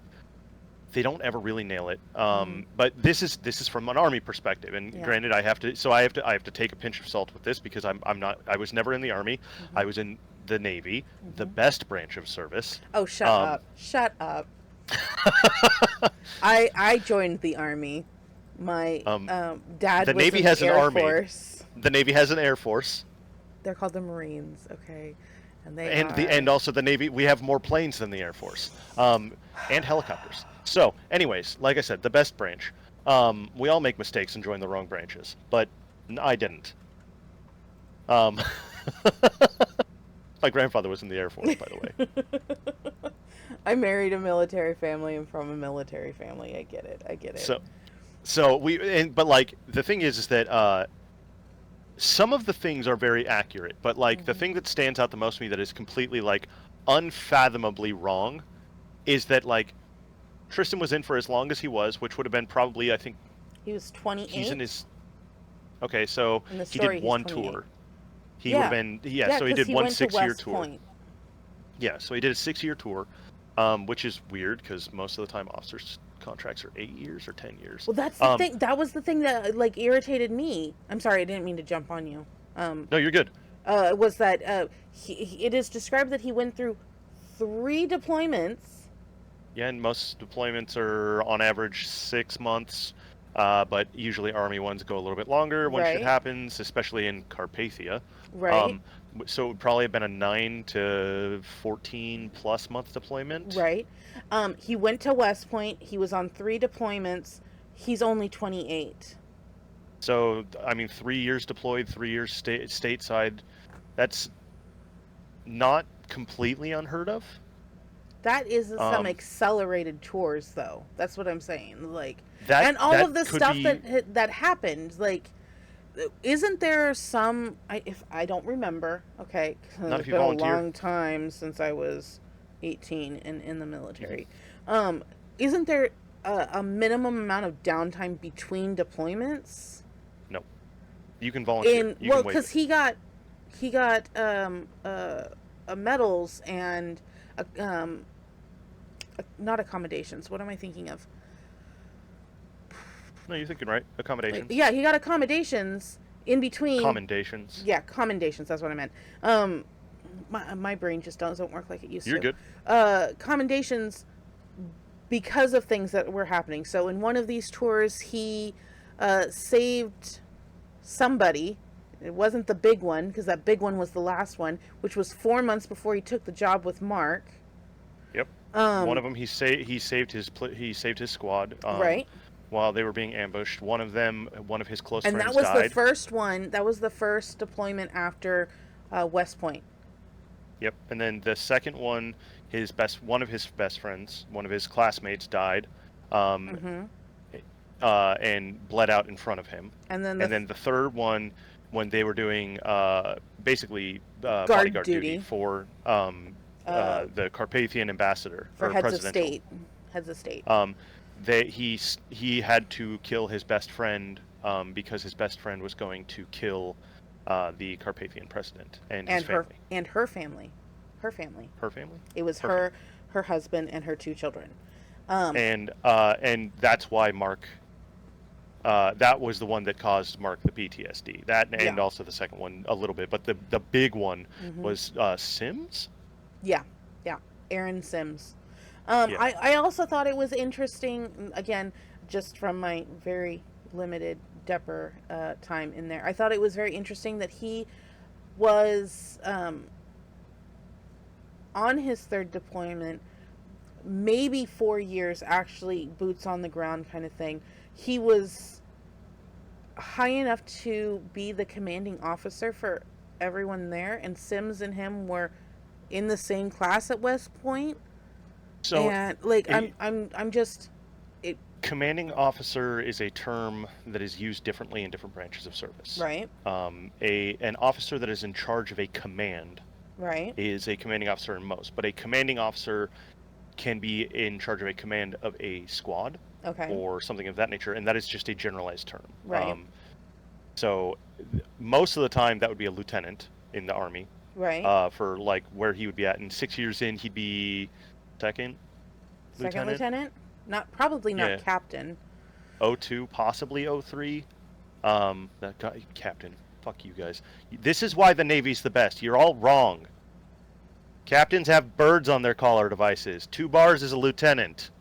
they don't ever really nail it. But this is from an Army perspective, and granted, I have to take a pinch of salt with this because I was never in the Army. Mm-hmm. I was in the Navy, the best branch of service. Oh, shut up. I joined the Army. My dad the was Navy in has the an Air Army. Force. The Navy has an Air Force. They're called the Marines, okay? And also the Navy, we have more planes than the Air Force, and helicopters. So, anyways, like I said, the best branch. We all make mistakes and join the wrong branches, but I didn't. My grandfather was in the Air Force, by the way. I married a military family and from a military family. I get it. But like the thing is that some of the things are very accurate, but like the thing that stands out the most to me that is completely like unfathomably wrong is that like Tristan was in for as long as he was, which would have been probably, I think, he was 28. He's in his. Okay, so he did one tour. He Yeah. would have been so he did he one went to 6-year West tour. Point. Yeah, so he did a 6-year tour, which is weird because most of the time officers' contracts are 8 years or 10 years. Well, that's the thing. That was the thing that like irritated me. I'm sorry, I didn't mean to jump on you. No, you're good. Was that it is described that he went through 3 deployments. Yeah, and most deployments are on average 6 months, but usually Army ones go a little bit longer when shit happens, especially in Carpathia. Right. So it would probably have been a 9 to 14 plus month deployment. Right. He went to West Point. He was on 3 deployments. He's only 28. So, I mean, 3 years deployed, 3 years stateside. That's not completely unheard of. That is some accelerated tours, though. That's what I'm saying. Like, that, and all that of the stuff that happened, like, isn't there some? If I don't remember, okay, not it's been a long time since I was 18 and in the military. Isn't there a minimum amount of downtime between deployments? No, you can volunteer. Well, because he got medals and not accommodations. What am I thinking of? No, you're thinking right. Accommodations. Yeah, he got accommodations in between. Commendations. Yeah, commendations. That's what I meant. My brain just doesn't work like it used to. You're good. Commendations because of things that were happening. So in one of these tours, he saved somebody. It wasn't the big one, because that big one was the last one, which was 4 months before he took the job with Mark. Yep. One of them, he saved his squad. Right. While they were being ambushed. One of his close friends died. And that was the first one. That was the first deployment after West Point. Yep. And then the second one, one of his best friends, one of his classmates died, and bled out in front of him. And then the third one, when they were doing basically bodyguard duty for the Carpathian ambassador for heads of state. He had to kill his best friend because his best friend was going to kill the Carpathian president and his family. Her family. Her family. It was her husband, and her 2 children. And that's why Mark. That was the one that caused Mark the PTSD. That and also the second one a little bit, but the big one was Sims. Yeah, Aaron Sims. I also thought it was interesting, again, just from my very limited Depper time in there. I thought it was very interesting that he was on his 3rd deployment, maybe 4 years, actually, boots on the ground kind of thing. He was high enough to be the commanding officer for everyone there, and Sims and him were in the same class at West Point. So, and like, I'm just. Commanding officer is a term that is used differently in different branches of service. Right. An officer that is in charge of a command. Right. Is a commanding officer in most, but a commanding officer can be in charge of a command of a squad. Okay. Or something of that nature, and that is just a generalized term. Right. So most of the time that would be a lieutenant in the Army. Right. For like where he would be at, and 6 years in he'd be second lieutenant. Not captain. 02, possibly 03. That guy, captain. Fuck you guys. This is why the Navy's the best. You're all wrong. Captains have birds on their collar devices. 2 bars is a lieutenant.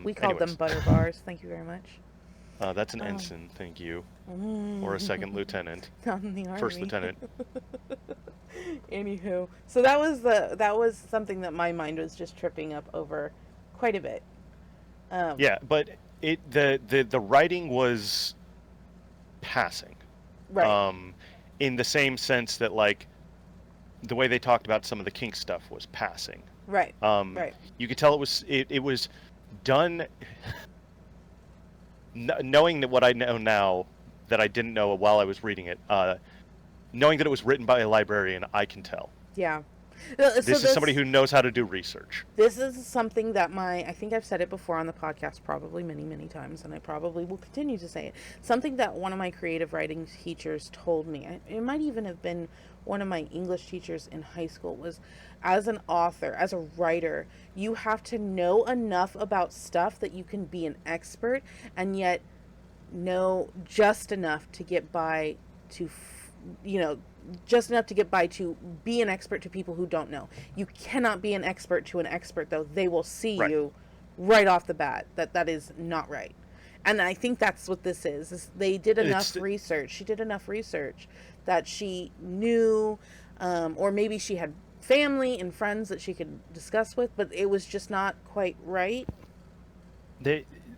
We called them butter bars. Thank you very much. That's an ensign, thank you. Or a second lieutenant. Not in the Army. First lieutenant. Anywho, so that was something that my mind was just tripping up over quite a bit. Yeah, but the writing was passing. Right. In the same sense that like the way they talked about some of the kink stuff was passing. Right. Right. You could tell it was done knowing that what I know now that I didn't know while I was reading it, knowing that it was written by a librarian, I can tell. Yeah. This is somebody who knows how to do research. This is something that I think I've said it before on the podcast probably many, many times, and I probably will continue to say it. Something that one of my creative writing teachers told me, it might even have been one of my English teachers in high school, was as an author, as a writer, you have to know enough about stuff that you can be an expert, and yet know just enough to get by to, just enough to get by to be an expert to people who don't know. You cannot be an expert to an expert, though. They will see you right off the bat that is not right. And I think that's what this is they did enough research. She did enough research that she knew, or maybe she had family and friends that she could discuss with, but it was just not quite right.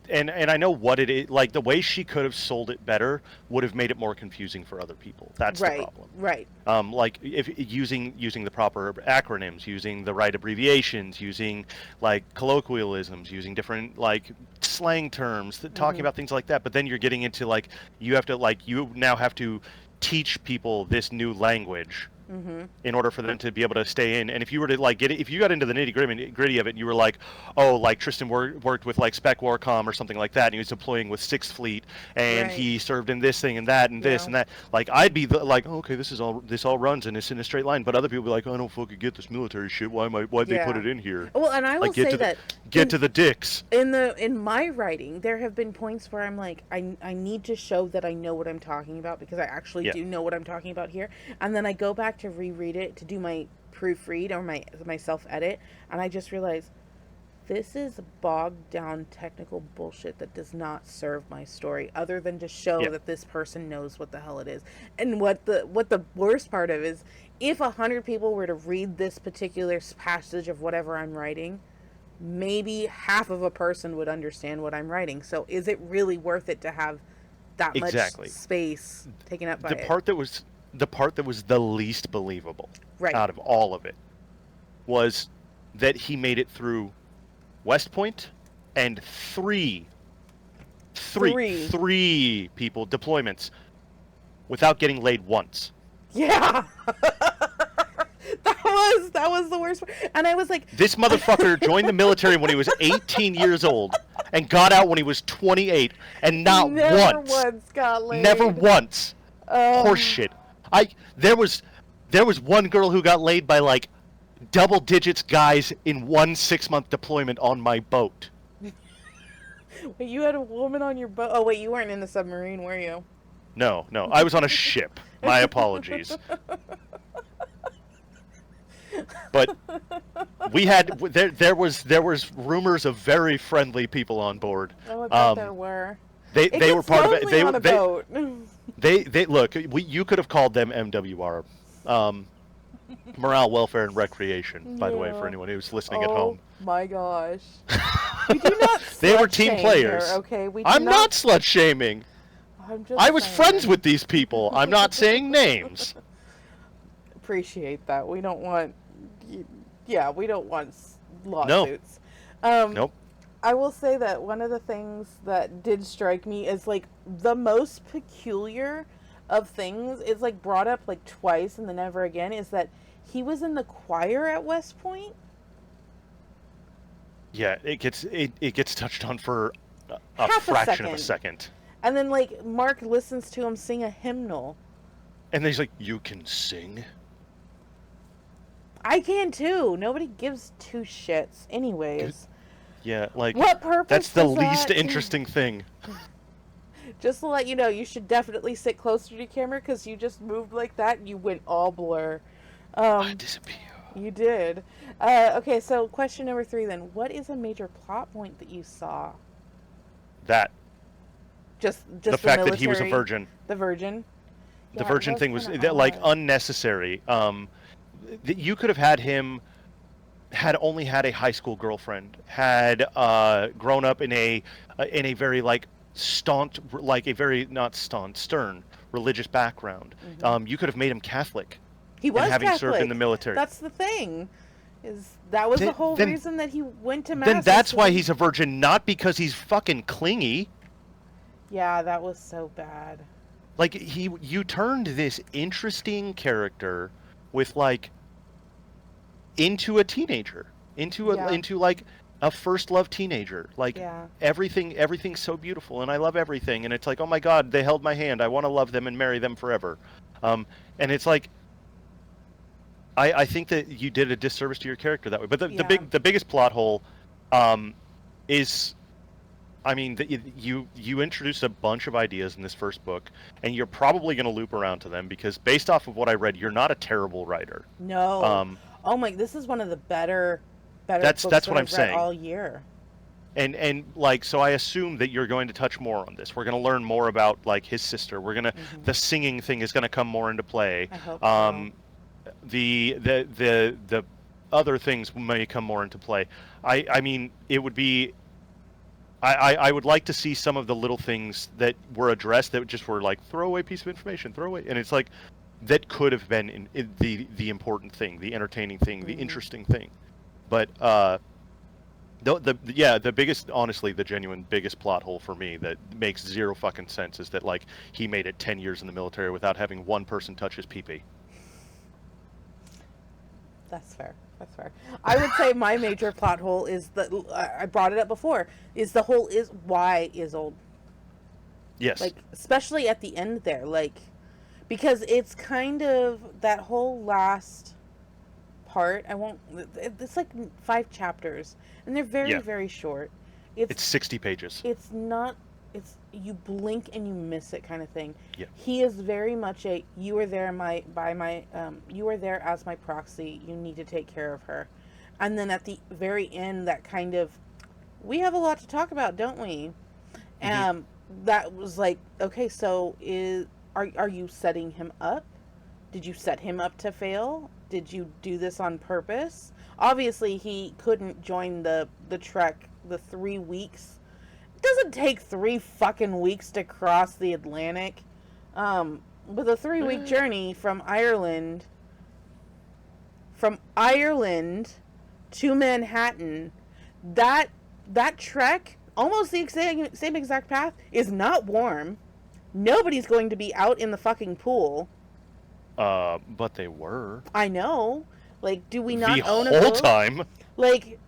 And I know what it is. Like, the way she could have sold it better would have made it more confusing for other people. That's the problem. Right. Like, if using the proper acronyms, using the right abbreviations, using like colloquialisms, using different like slang terms, talking about things like that. But then you're getting into like you now have to teach people this new language. In order for them to be able to stay in. And if you were to like if you got into the nitty gritty of it and you were like, oh, like Tristan worked with like Spec Warcom or something like that, and he was deploying with 6th Fleet, and he served in this thing and that and this and that, like I'd be like, oh, okay, this all runs and it's in a straight line. But other people be like, oh, I don't fucking get this military shit. Why'd they put it in here? Well, and I will say that get to the dicks. In my writing, there have been points where I'm like, I need to show that I know what I'm talking about, because I actually do know what I'm talking about here, and then I go back to reread it to do my proofread or my self-edit, and I just realize this is bogged down technical bullshit that does not serve my story, other than to show that this person knows what the hell it is. And what the worst part of is, if 100 people were to read this particular passage of whatever I'm writing, maybe half of a person would understand what I'm writing. So is it really worth it to have that much space taken up by the part that was the least believable out of all of it was that he made it through West Point and three people deployments without getting laid once. Yeah. That was the worst part. And I was like, this motherfucker joined the military when he was 18 years old and got out when he was 28, and never once got laid. Never once. Horseshit. There was one girl who got laid by like double digits guys in one 6-month deployment on my boat. Wait, you had a woman on your boat? Oh wait, you weren't in the submarine, were you? No, I was on a ship. My apologies. But we had there was rumors of very friendly people on board. Oh, I bet there were. They were part of it. They on a boat. They look. You could have called them MWR, Morale, Welfare, and Recreation. By the way, for anyone who's listening at home. Oh my gosh. We do not. They were team players. Here, okay, I'm not slut shaming. I was friends with these people. I'm not saying names. Appreciate that. We don't want. Yeah, we don't want lawsuits. Nope. I will say that one of the things that did strike me is like the most peculiar of things is like brought up like twice and then never again, is that he was in the choir at West Point. Yeah, it gets touched on for a fraction of a second. And then like Mark listens to him sing a hymnal. And he's like, "You can sing?" I can too. Nobody gives two shits anyways. Yeah, like, what purpose? That's the least interesting thing. Just to let you know, you should definitely sit closer to the camera, because you just moved like that and you went all blur. I disappear. You did. Okay, so question number 3 then. What is a major plot point that you saw? That. Just the fact that he was a virgin. The virgin? The virgin thing was like unnecessary. You could have had him had only had a high school girlfriend, had grown up in a very like staunch, like a very not staunch, stern religious background. You could have made him Catholic. He was and having Catholic. served in the military. That's the thing. That was the whole reason that he went to Mass. Then that's why he's a virgin, not because he's fucking clingy. Yeah, that was so bad. Like, you turned this interesting character with, like, into a teenager. Into like a first love teenager. Like, everything's so beautiful, and I love everything, and it's like, oh my god, they held my hand, I want to love them and marry them forever. And it's like, I think that you did a disservice to your character that way. But the biggest plot hole is, I mean, you introduced a bunch of ideas in this first book, and you're probably going to loop around to them, because based off of what I read, you're not a terrible writer. No. Oh my, this is one of the better that's books what I'm saying all year. And like, so I assume that you're going to touch more on this. We're going to learn more about, like, his sister. We're going to the singing thing is going to come more into play. I hope so. The other things may come more into play. I mean, it would be, I would like to see some of the little things that were addressed that just were like throwaway piece of information, and it's like, that could have been in the important thing, the entertaining thing, the interesting thing. But the biggest, honestly, the genuine biggest plot hole for me that makes zero fucking sense is that, like, he made it 10 years in the military without having one person touch his pee-pee. That's fair. I would say my major plot hole is I brought it up before, is why Isolde. Yes. Like, especially at the end there, like, because it's kind of that whole last part. It's like 5 chapters, and they're very, very short. It's 60 pages. It's not, you blink and you miss it kind of thing. Yeah. He is very much you were there you were there as my proxy. You need to take care of her. And then at the very end, that kind of, we have a lot to talk about, don't we? That was like, okay, so are you setting him up? Did you set him up to fail? Did you do this on purpose? Obviously, he couldn't join the trek the 3 weeks. It doesn't take 3 fucking weeks to cross the Atlantic. With a 3-week journey from Ireland to Manhattan, that trek, almost the same exact path, is not warm. Nobody's going to be out in the fucking pool. But they were. I know. Like, do we not own a boat? The whole boat? time. Like,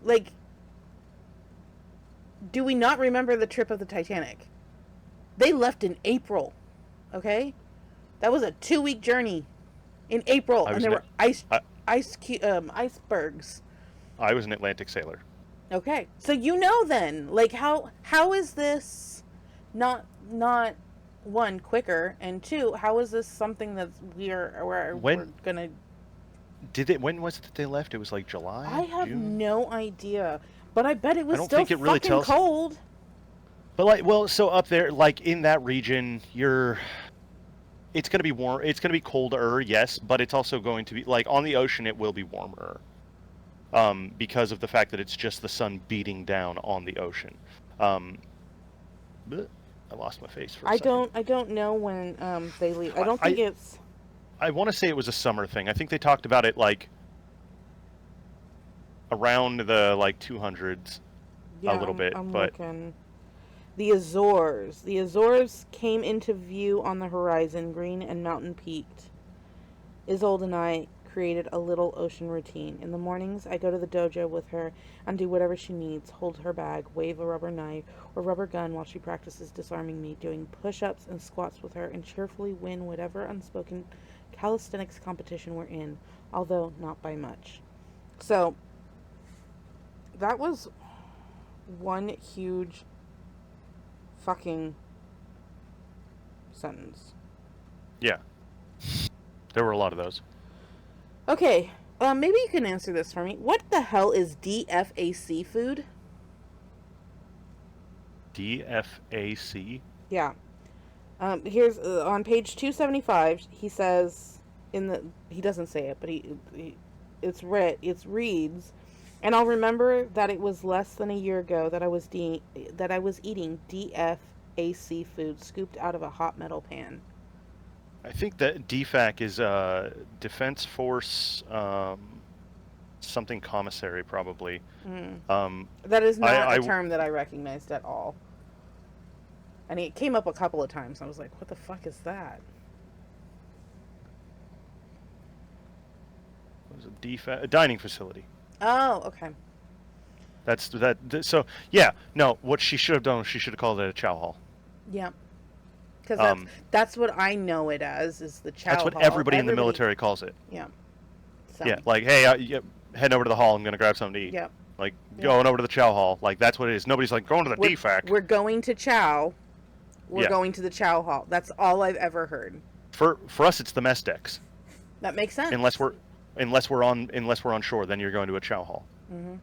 do we not remember the trip of the Titanic? They left in April. Okay? That was a 2-week journey in April, and there were icebergs. I was an Atlantic sailor. Okay. So you know then, like, how is this not 1, quicker, and 2, how is this something that we're gonna? When was it that they left? It was like July. I have June? no idea, but I bet it was still think it really fucking cold. But like, well, so up there, like in that region, it's gonna be warm. It's gonna be colder, yes, but it's also going to be, like, on the ocean. It will be warmer, because of the fact that it's just the sun beating down on the ocean. I lost my face for a second. I don't know when they leave. I don't think it's. I want to say it was a summer thing. I think they talked about it like around the 200s, a little bit. I'm but looking. The Azores. The Azores came into view on the horizon, green and mountain peaked. Isolde and I created a little ocean routine. In the mornings, I go to the dojo with her and do whatever she needs, hold her bag, wave a rubber knife or rubber gun while she practices disarming me, doing push-ups and squats with her, and cheerfully win whatever unspoken calisthenics competition we're in, although not by much. So, that was one huge fucking sentence. Yeah. There were a lot of those. Okay, maybe you can answer this for me. What the hell is DFAC food? DFAC? Yeah. Here's on page 275. He says he doesn't say it, but it reads, and I'll remember that it was less than a year ago that I was eating DFAC food scooped out of a hot metal pan. I think that DFAC is Defense Force something commissary, probably. That is not a term that I recognized at all. And it came up a couple of times. I was like, what the fuck is that? What was it? DFAC? A dining facility. Oh, okay. That's that. So yeah, no. What she should have done, she should have called it a chow hall. Yeah. Because that's what I know it as, is the chow hall. That's what everybody in the military calls it. Yeah. So. Yeah, like, hey, heading over to the hall, I'm going to grab something to eat. Yeah. Like, going over to the chow hall. Like, that's what it is. Nobody's like, going to the DFAC. We're going to chow. We're going to the chow hall. That's all I've ever heard. For us, it's the mess decks. That makes sense. Unless we're on shore, then you're going to a chow hall. Mm-hmm.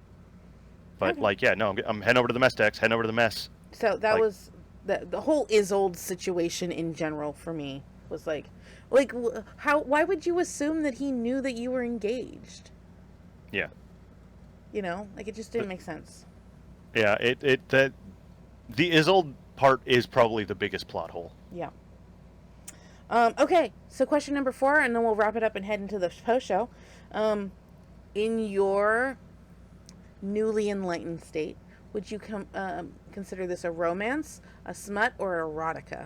But, like, yeah, no, I'm heading over to the mess decks, heading over to the mess. So that was... The whole Isolde situation in general for me was like why would you assume that he knew that you were engaged? Yeah. You know, like, it just didn't make sense. Yeah, the Isolde part is probably the biggest plot hole. Yeah. Okay, so question number 4, and then we'll wrap it up and head into the post show. In your newly enlightened state, would you consider this a romance, a smut, or erotica?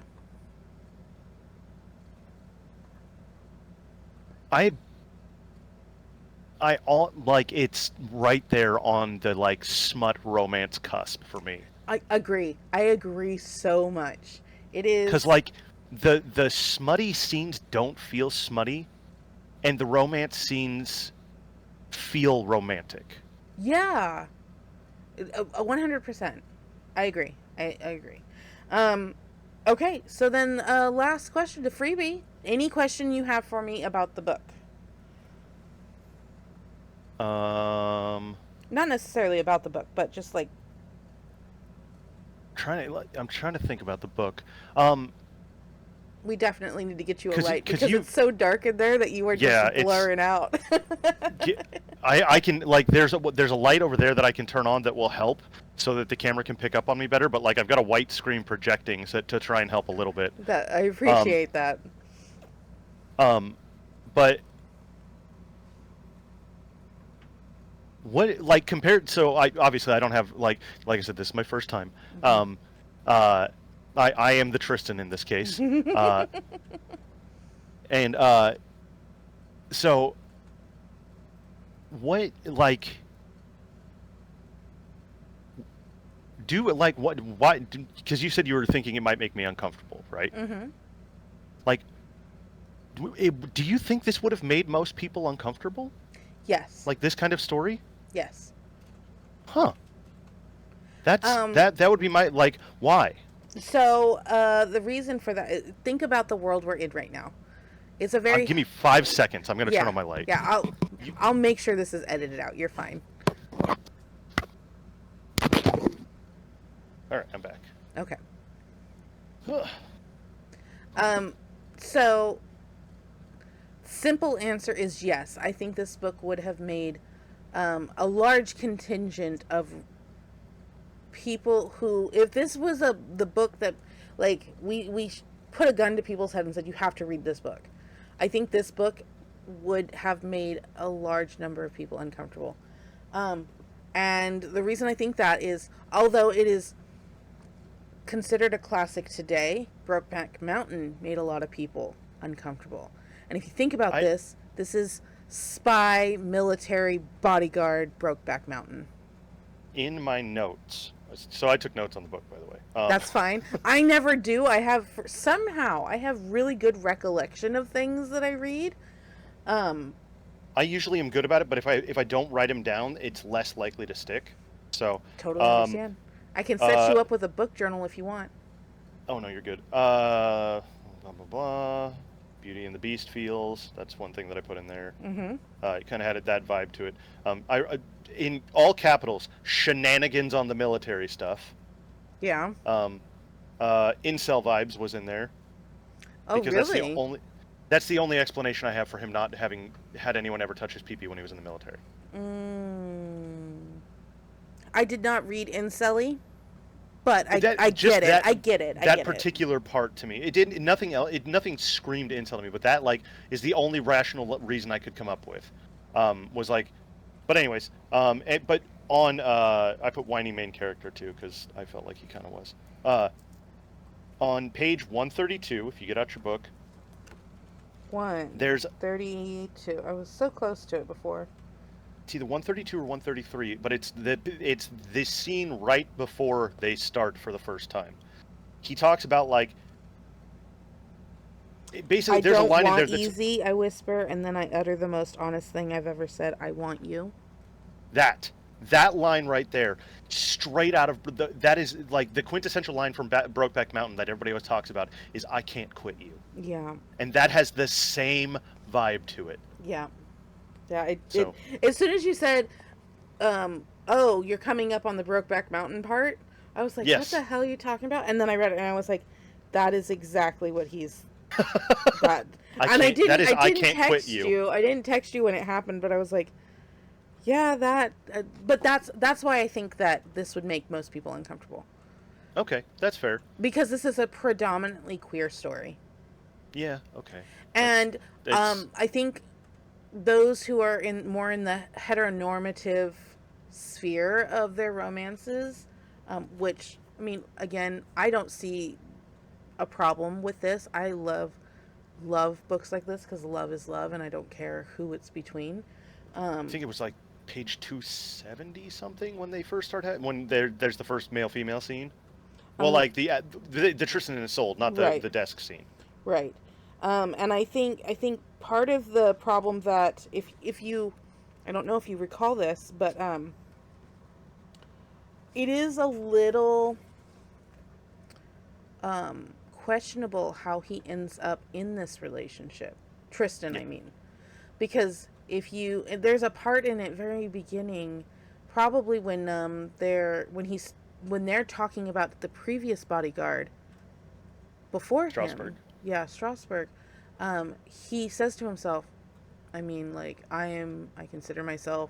It's right there on the, like, smut romance cusp for me. I agree. I agree so much. It is... Because, like, the smutty scenes don't feel smutty, and the romance scenes feel romantic. Yeah. 100%. I agree. I agree. Okay, so then last question to freebie. Any question you have for me about the book? Not necessarily about the book, but just like... I'm trying to think about the book. We definitely need to get you a light because it's so dark in there that you are just blurring out. I can, like, there's a light over there that I can turn on that will help so that the camera can pick up on me better. But, like, I've got a white screen projecting to try and help a little bit. I appreciate that. But what, like, compared? So I don't have, like I said, this is my first time. I am the Tristan in this case. So what, like, why, because you said you were thinking it might make me uncomfortable, right? Mm-hmm. Like, do you think this would have made most people uncomfortable? Yes. Like, this kind of story? Yes. Huh. That's, that would be my, like, why? So, the reason for that, think about the world we're in right now. It's a very... give me 5 seconds. I'm going to turn on my light. Yeah, I'll make sure this is edited out. You're fine. All right, I'm back. Okay. So, simple answer is yes. I think this book would have made a large contingent of people who, if this was the book that, like, we put a gun to people's head and said, you have to read this book, I think this book would have made a large number of people uncomfortable. And the reason I think that is, although it is considered a classic today, Brokeback Mountain made a lot of people uncomfortable. And if you think about this is spy, military, bodyguard, Brokeback Mountain. In my notes, so I took notes on the book, by the way. That's fine. I never do. I have really good recollection of things that I read. I usually am good about it, but if I don't write them down, it's less likely to stick. So totally understand. I can set you up with a book journal if you want. Oh no, you're good. Blah blah blah. Beauty and the Beast feels. That's one thing that I put in there. Mm-hmm. It kind of had that vibe to it. I in all capitals, shenanigans on the military stuff. Yeah. Incel vibes was in there. Oh, because really? That's the only explanation I have for him not having had anyone ever touch his pee-pee when he was in the military. I did not read Incel-y. But I get it. I get it. That particular part to me, it didn't. Nothing else. Nothing screamed incel to me. But that like is the only rational reason I could come up with. Was like, but anyways. But on I put whiny main character too because I felt like he kind of was. On page 132, if you get out your book. There's 32. I was so close to it before. It's either 132 or 133, but it's this scene right before they start for the first time. He talks about like basically there's a line in there that's easy, I whisper, and then I utter the most honest thing I've ever said. I want you. That line right there, straight out of that is like the quintessential line from Brokeback Mountain that everybody always talks about is "I can't quit you." Yeah. And that has the same vibe to it. Yeah. Yeah. As soon as you said, "Oh, you're coming up on the Brokeback Mountain part," I was like, yes. "What the hell are you talking about?" And then I read it and I was like, "That is exactly what he's." That. I didn't text you. I didn't text you when it happened, but I was like. Yeah, that. But that's why I think that this would make most people uncomfortable. Okay, that's fair. Because this is a predominantly queer story. Yeah. Okay. And I think those who are more in the heteronormative sphere of their romances, which I mean, again, I don't see a problem with this. I love books like this because love is love, and I don't care who it's between. I think it was like page 270 something when they first start when there's the first male-female scene. Well, like the Tristan and Isolde, not the desk scene. Right. And I think part of the problem that if you, I don't know if you recall this, but it is a little questionable how he ends up in this relationship. Tristan, yeah. I mean, because there's a part in it very beginning, probably when they're talking about the previous bodyguard before Strasbourg. him. Yeah, Strasbourg. He says to himself, I mean, like, I consider myself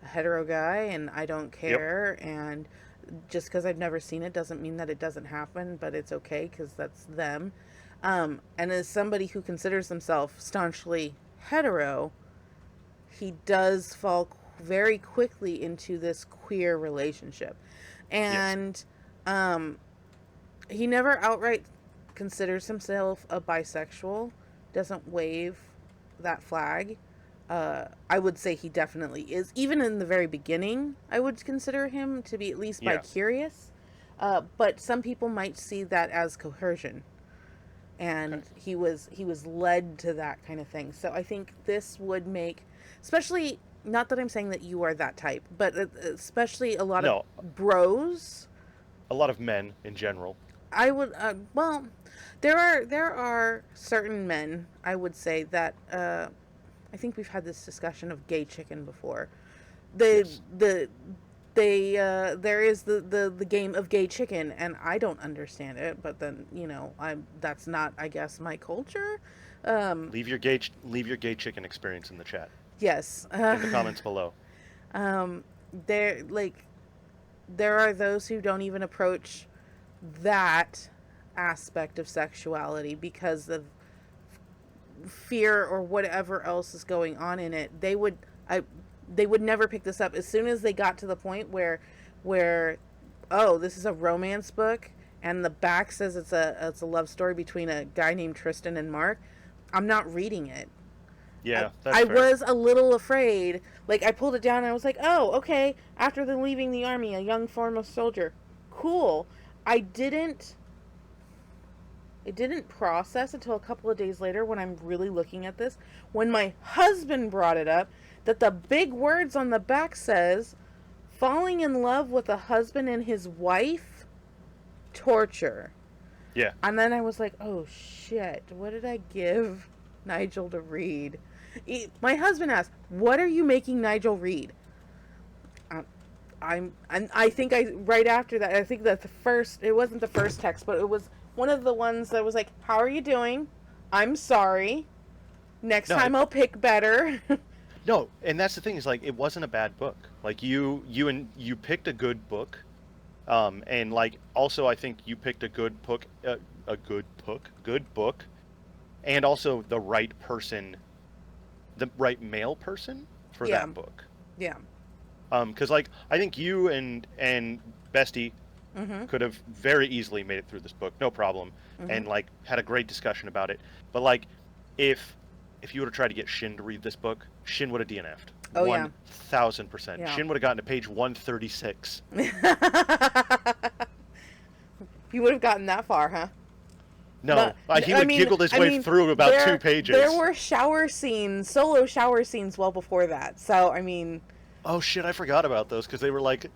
a hetero guy and I don't care. Yep. And just because I've never seen it doesn't mean that it doesn't happen, but it's okay because that's them. And as somebody who considers himself staunchly hetero, he does fall very quickly into this queer relationship. And yes. He never outright considers himself a bisexual, doesn't wave that flag. I would say he definitely is. Even in the very beginning, I would consider him to be at least bi-curious. But some people might see that as coercion. And he was led to that kind of thing. So I think this would make, especially, not that I'm saying that you are that type, but especially a lot of bros. A lot of men in general. I would, well, there are certain men, I would say, that, I think we've had this discussion of gay chicken before. There is the game of gay chicken, and I don't understand it, but then, that's not, I guess, my culture. Leave your gay chicken experience in the chat. Yes. In the comments below. There are those who don't even approach that aspect of sexuality because of fear or whatever else is going on in it. They would never pick this up. As soon as they got to the point where oh, this is a romance book and the back says it's a love story between a guy named Tristan and Mark, I'm not reading it. Yeah, I was a little afraid. Like, I pulled it down and I was like, oh, okay, after leaving the army, a young former soldier. Cool. It didn't process until a couple of days later when I'm really looking at this, when my husband brought it up, that the big words on the back says, falling in love with a husband and his wife, torture. Yeah. And then I was like, oh shit, what did I give Nigel to read? My husband asked, what are you making Nigel read? I think right after that, I think that it wasn't the first text, but it was one of the ones that was like, how are you doing? I'm sorry. Next time I'll pick better. No, and that's the thing is, like, it wasn't a bad book. Like, you picked a good book, And like also I think you picked a good book, good book, and also the right person, the right male person for Yeah. that book. Yeah. Because like I think you and Bestie Mm-hmm. could have very easily made it through this book, no problem, Mm-hmm. and like had a great discussion about it. But like, if you would have tried to get Shin to read this book, Shin would have DNF'd. Oh yeah. 1000%. Yeah. Shin would have gotten to page 136. You would have gotten that far, huh? No, he would giggled his way through about 2 pages. There were shower scenes, solo shower scenes, well before that. So I mean. Oh shit! I forgot about those because they were like,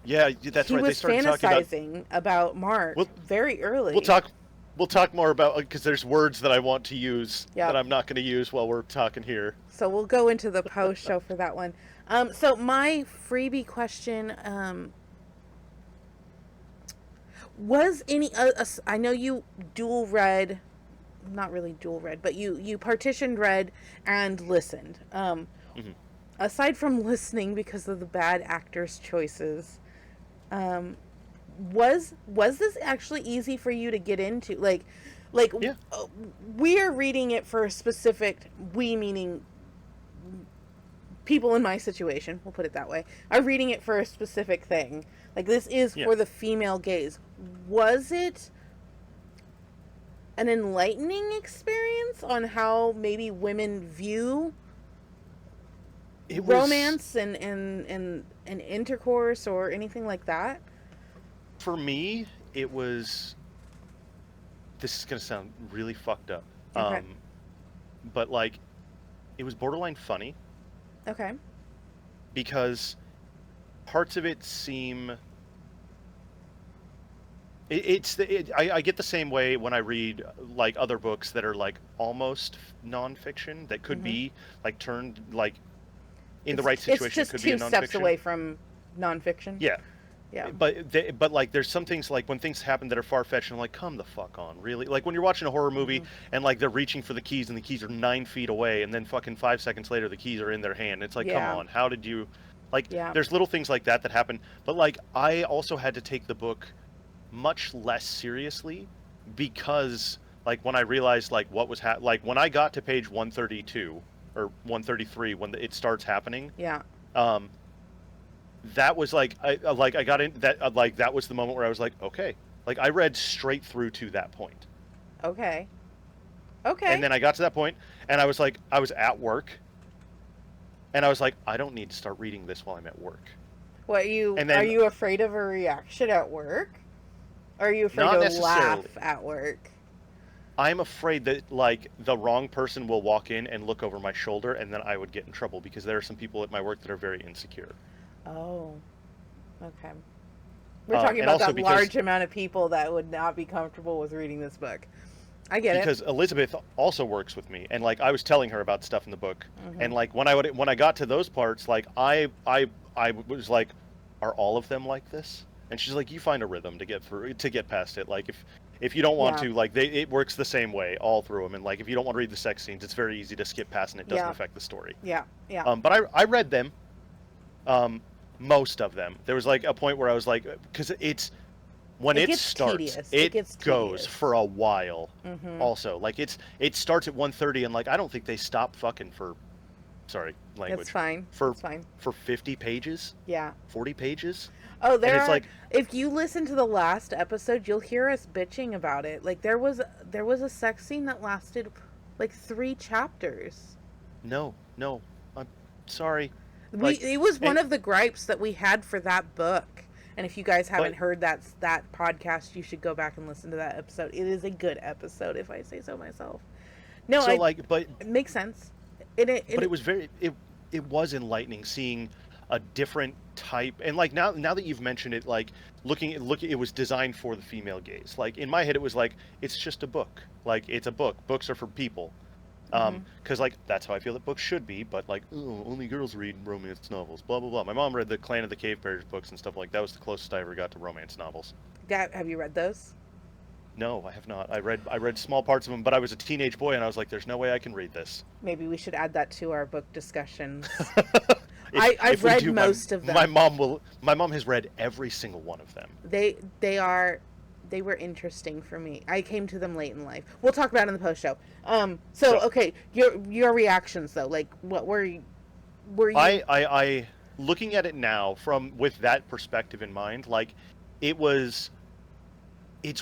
yeah, that's right. They started He was fantasizing about Mark very early. We'll talk more about because there's words that I want to use that I'm not going to use while we're talking here. So we'll go into the post show for that one. So my freebie question was any. I know you dual read, not really dual read, but you partitioned read and listened. Mm-hmm. Aside from listening because of the bad actors' choices, was this actually easy for you to get into? Yeah. We're reading it for a specific, we meaning people in my situation, we'll put it that way, are reading it for a specific thing. Like, this is for the female gaze. Was it an enlightening experience on how maybe women view romance and intercourse or anything like that? For me, it was. This is gonna sound really fucked up. Okay. But like, it was borderline funny. Okay. Because parts of it seem. I get the same way when I read like other books that are like almost nonfiction that could be like turned like in the right situation. It's just could be a 2 nonfiction. steps away from nonfiction. Yeah. Yeah. But like there's some things like when things happen that are far-fetched and I'm like, come the fuck on, really? Like when you're watching a horror movie and like they're reaching for the keys and the keys are 9 feet away and then fucking 5 seconds later the keys are in their hand. It's like, come on, how did you like there's little things like that happen. But like I also had to take the book much less seriously because like when I realized like what was like when I got to page 132 or 133 when it starts happening. Yeah. That was like I got in that like that was the moment where I was like, okay, like I read straight through to that point. Okay. And then I got to that point and I was like, I was at work and I was like, I don't need to start reading this while I'm at work. What are you afraid of a reaction at work? Or are you afraid to laugh at work? I'm afraid that like the wrong person will walk in and look over my shoulder and then I would get in trouble because there are some people at my work that are very insecure. Oh, okay. We're talking about that large amount of people that would not be comfortable with reading this book. I get it. Because Elizabeth also works with me, and like I was telling her about stuff in the book, and like when I got to those parts, like I was like, are all of them like this? And she's like, you find a rhythm to get past it. Like if you don't want to, like it works the same way all through them, and like if you don't want to read the sex scenes, it's very easy to skip past, and it doesn't affect the story. Yeah, yeah. But I read them. Most of them. There was like a point where I was like, because it starts, tedious. It gets goes tedious. for a while. Also, like it starts at 1:30 and like I don't think they stop fucking for, sorry, language. It's fine. For 50 pages. Yeah. 40 pages. Oh, if you listen to the last episode, you'll hear us bitching about it. Like there was a sex scene that lasted like 3 chapters. No, I'm sorry. It was one of the gripes that we had for that book. And if you guys haven't heard that podcast, you should go back and listen to that episode. It is a good episode, if I say so myself. No, so it makes sense. But it was it was enlightening seeing a different type, and like now that you've mentioned it, like looking it was designed for the female gaze. Like in my head, it was like it's just a book. Like it's a book. Books are for people. Because like that's how I feel that books should be, but like only girls read romance novels, blah blah blah. My mom read the Clan of the Cave Bears books and stuff like that. Was the closest I ever got to romance novels. Have you read those? No, I have not. I read small parts of them, but I was a teenage boy and I was like, there's no way I can read this. Maybe we should add that to our book discussions. I've read most of them. My mom has read every single one of them. They were interesting for me. I came to them late in life. We'll talk about it in the post show. Okay, your reactions though, like what were you? I looking at it now with that perspective in mind, like it's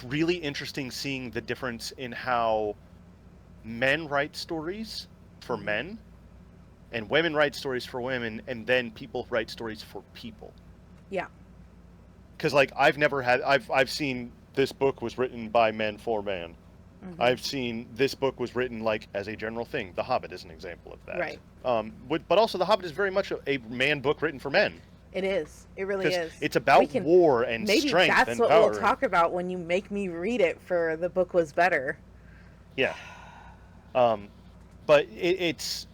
really interesting seeing the difference in how men write stories for men and women write stories for women, and then people write stories for people. Yeah. Because like I've seen this book was written by men for men. Mm-hmm. I've seen this book was written like as a general thing. The Hobbit is an example of that. Right. But also The Hobbit is very much a man book written for men. It is. It really is. It's about war and strength and power. Maybe that's what we'll talk about when you make me read it for The Book Was Better. Yeah. But it's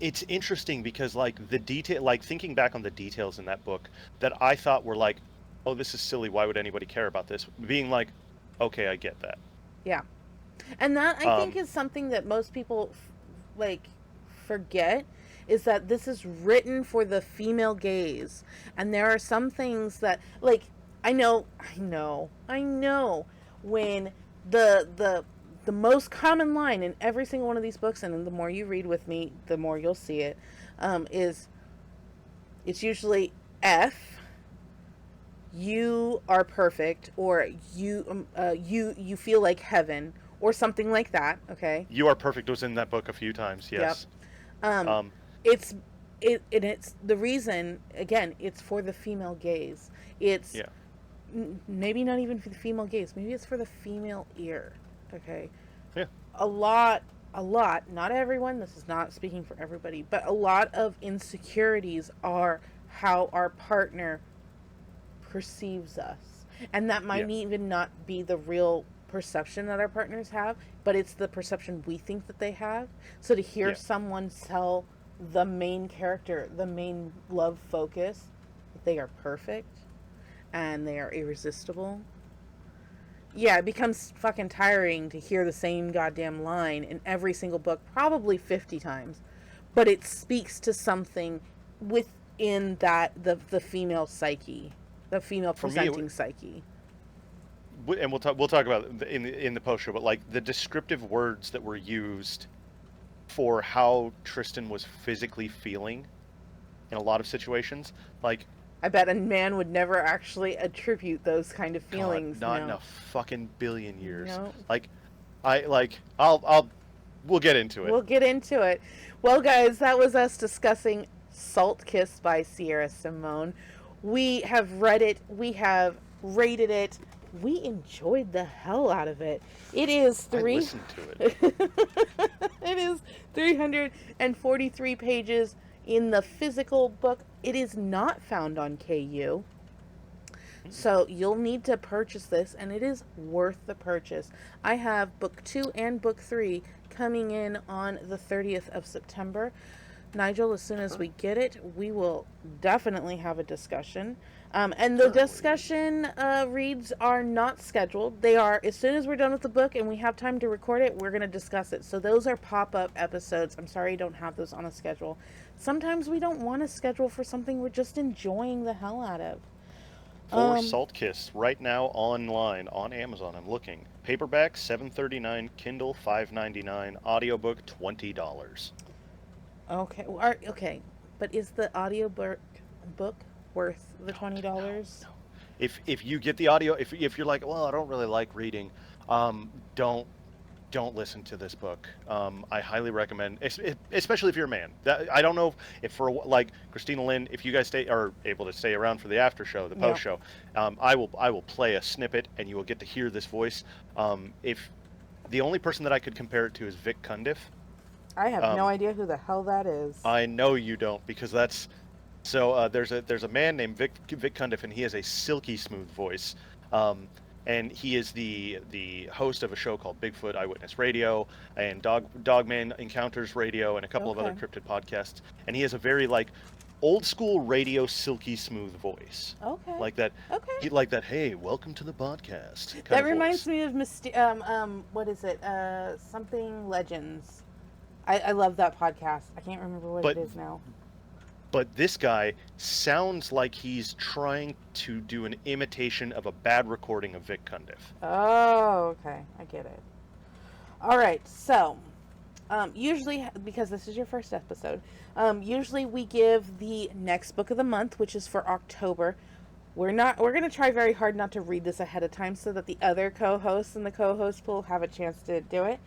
interesting because like the detail, like thinking back on the details in that book that I thought were like, oh, this is silly. Why would anybody care about this? Being like, okay, I get that. Yeah. And that I think is something that most people forget, is that this is written for the female gaze. And there are some things that like, I know when the most common line in every single one of these books, and the more you read with me, the more you'll see it, is it's usually F, you are perfect, or you feel like heaven, or something like that. Okay. You Are Perfect was in that book a few times. Yes. Yep. It's the reason, again, it's for the female gaze. It's maybe not even for the female gaze. Maybe it's for the female ear. Okay. Yeah. A lot, not everyone, this is not speaking for everybody, but a lot of insecurities are how our partner perceives us. And that might even not be the real perception that our partners have, but it's the perception we think that they have. So to hear someone tell the main character, the main love focus, that they are perfect and they are irresistible, it becomes fucking tiring to hear the same goddamn line in every single book, probably 50 times. But it speaks to something within that, the female psyche, the female presenting psyche. And we'll talk about it in the post show, but like the descriptive words that were used for how Tristan was physically feeling in a lot of situations, like, I bet a man would never actually attribute those kind of feelings. God, not in a fucking billion years. No. We'll get into it. We'll get into it. Well, guys, that was us discussing Salt Kiss by Sierra Simone. We have read it. We have rated it. We enjoyed the hell out of it. It is I listened to it. It is 343 pages in the physical book. It is not found on KU. So you'll need to purchase this, and it is worth the purchase. I have book 2 and book 3 coming in on the 30th of September. Nigel, as soon as we get it, we will definitely have a discussion. And the discussion reads are not scheduled. They are, as soon as we're done with the book and we have time to record it, we're going to discuss it. So those are pop-up episodes. I'm sorry I don't have those on a schedule. Sometimes we don't want to schedule for something we're just enjoying the hell out of. For Salt Kiss, right now online on Amazon, I'm looking. Paperback $7.39, Kindle $5.99, audiobook $20. Okay, okay, but is the audiobook worth the $20? No. If you get the audio, if you're like, well, I don't really like reading, don't listen to this book. I highly recommend, especially if you're a man. I don't know if for like Christina Lynn, if you guys are able to stay around for the after show, the post show, I will play a snippet and you will get to hear this voice. If the only person that I could compare it to is Vic Cundiff. I have no idea who the hell that is. I know you don't, because that's so. There's a man named Vic Cundiff, and he has a silky smooth voice. And he is the host of a show called Bigfoot Eyewitness Radio and Dogman Encounters Radio and a couple of other cryptid podcasts. And he has a very like old school radio silky smooth voice. Okay. Like that. Okay. He like that. Hey, welcome to the podcast. That reminds me of what is it? Something Legends. I love that podcast. I can't remember what it is now. But this guy sounds like he's trying to do an imitation of a bad recording of Vic Cundiff. Oh, okay. I get it. All right. So, usually, because this is your first episode, usually we give the next book of the month, which is for October. We're going to try very hard not to read this ahead of time so that the other co-hosts and the co-host pool have a chance to do it.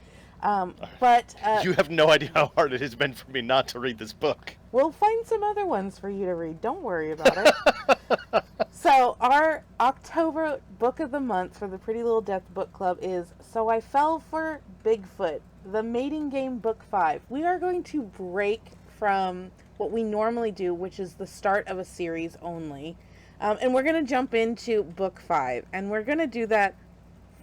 But you have no idea how hard it has been for me not to read this book. We'll find some other ones for you to read. Don't worry about it. So our October book of the month for the Pretty Little Death Book Club is So I Fell for Bigfoot, the Mating Game Book 5. We are going to break from what we normally do, which is the start of a series only. And we're going to jump into book 5. And we're going to do that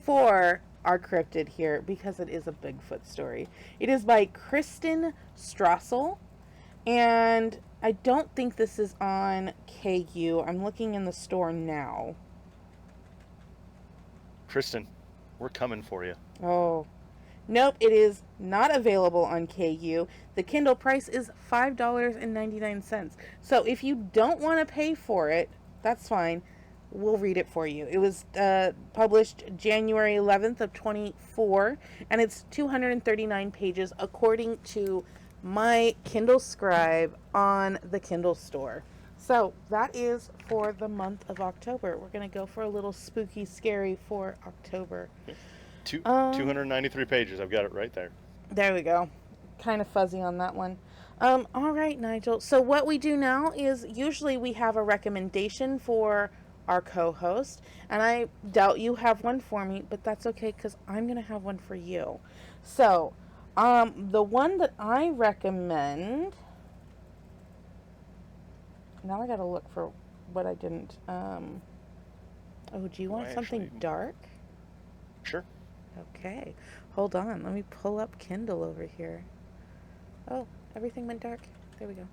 for our cryptid here because it is a Bigfoot story. It is by Kristen Strassel, and I don't think this is on KU. I'm looking in the store now. Kristen, we're coming for you. Oh, nope, it is not available on KU. The Kindle price is $5.99. So if you don't want to pay for it, that's fine. We'll read it for you. It was published January 11th of 24, and it's 239 pages according to my Kindle Scribe on the Kindle store. So that is for the month of October. We're going to go for a little spooky, scary for October. 293 pages. I've got it right there. There we go. Kind of fuzzy on that one. All right, Nigel. So what we do now is usually we have a recommendation for our co-host, and I doubt you have one for me, but that's okay because I'm gonna have one for you. So the one that I recommend, now I gotta look for what I didn't do you want something dark? Sure. Okay, hold on, let me pull up Kindle over here. Oh, everything went dark. There we go.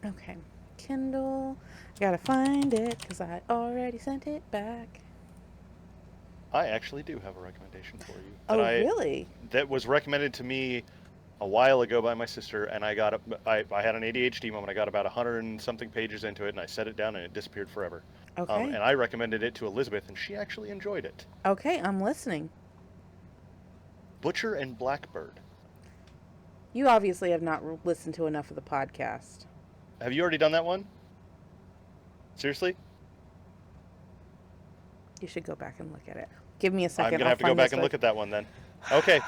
Okay, Kindle. Gotta find it because I already sent it back. I actually do have a recommendation for you. Oh, really? That was recommended to me a while ago by my sister, and I had an ADHD moment. I got about 100 and something pages into it, and I set it down, and it disappeared forever. Okay. And I recommended it to Elizabeth, and she actually enjoyed it. Okay, I'm listening. Butcher and Blackbird. You obviously have not listened to enough of the podcast. Have you already done that one? Seriously? You should go back and look at it. Give me a second. I'm going to have to go back and look at that one then. Okay.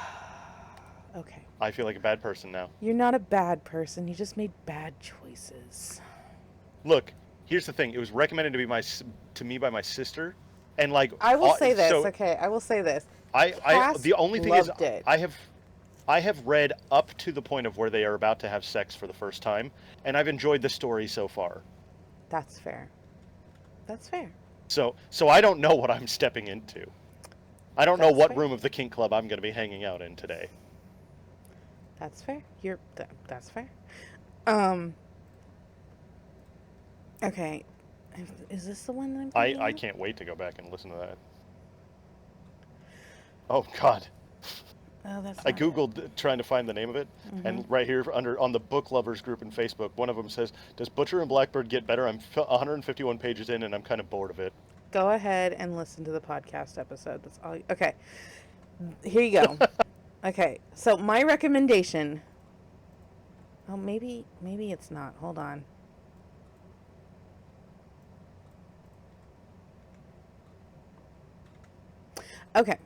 Okay. I feel like a bad person now. You're not a bad person. You just made bad choices. Look, here's the thing. It was recommended to me by my sister, and like I will say this. Okay, I will say this. The only thing is it. I have read up to the point of where they are about to have sex for the first time, and I've enjoyed the story so far. That's fair. That's fair. So I don't know what I'm stepping into. I don't know what room of the kink club I'm going to be hanging out in today. That's fair. That's fair. Okay. Is this the one that I'm thinking I of? can't wait to go back and listen to that. Oh God. Oh, that's I googled trying to find the name of it, and right here on the book lovers group in Facebook, one of them says, "Does Butcher and Blackbird get better?" I'm 151 pages in, and I'm kind of bored of it. Go ahead and listen to the podcast episode. That's all. Okay, here you go. Okay, so my recommendation. Oh, maybe it's not. Hold on. Okay.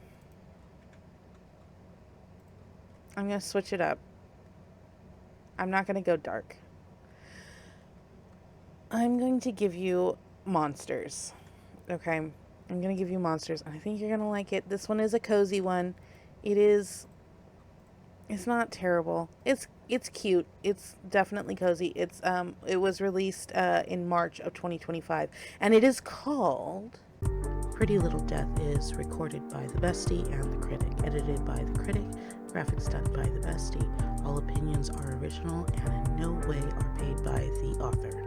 I'm going to switch it up. I'm not going to go dark. I'm going to give you monsters. Okay? I'm going to give you monsters. I think you're going to like it. This one is a cozy one. It's not terrible. It's cute. It's definitely cozy. It was released in March of 2025, and it is called Pretty Little Death. Is recorded by the Bestie and the Critic, edited by the Critic, graphics done by the Bestie. All opinions are original and in no way are paid by the author.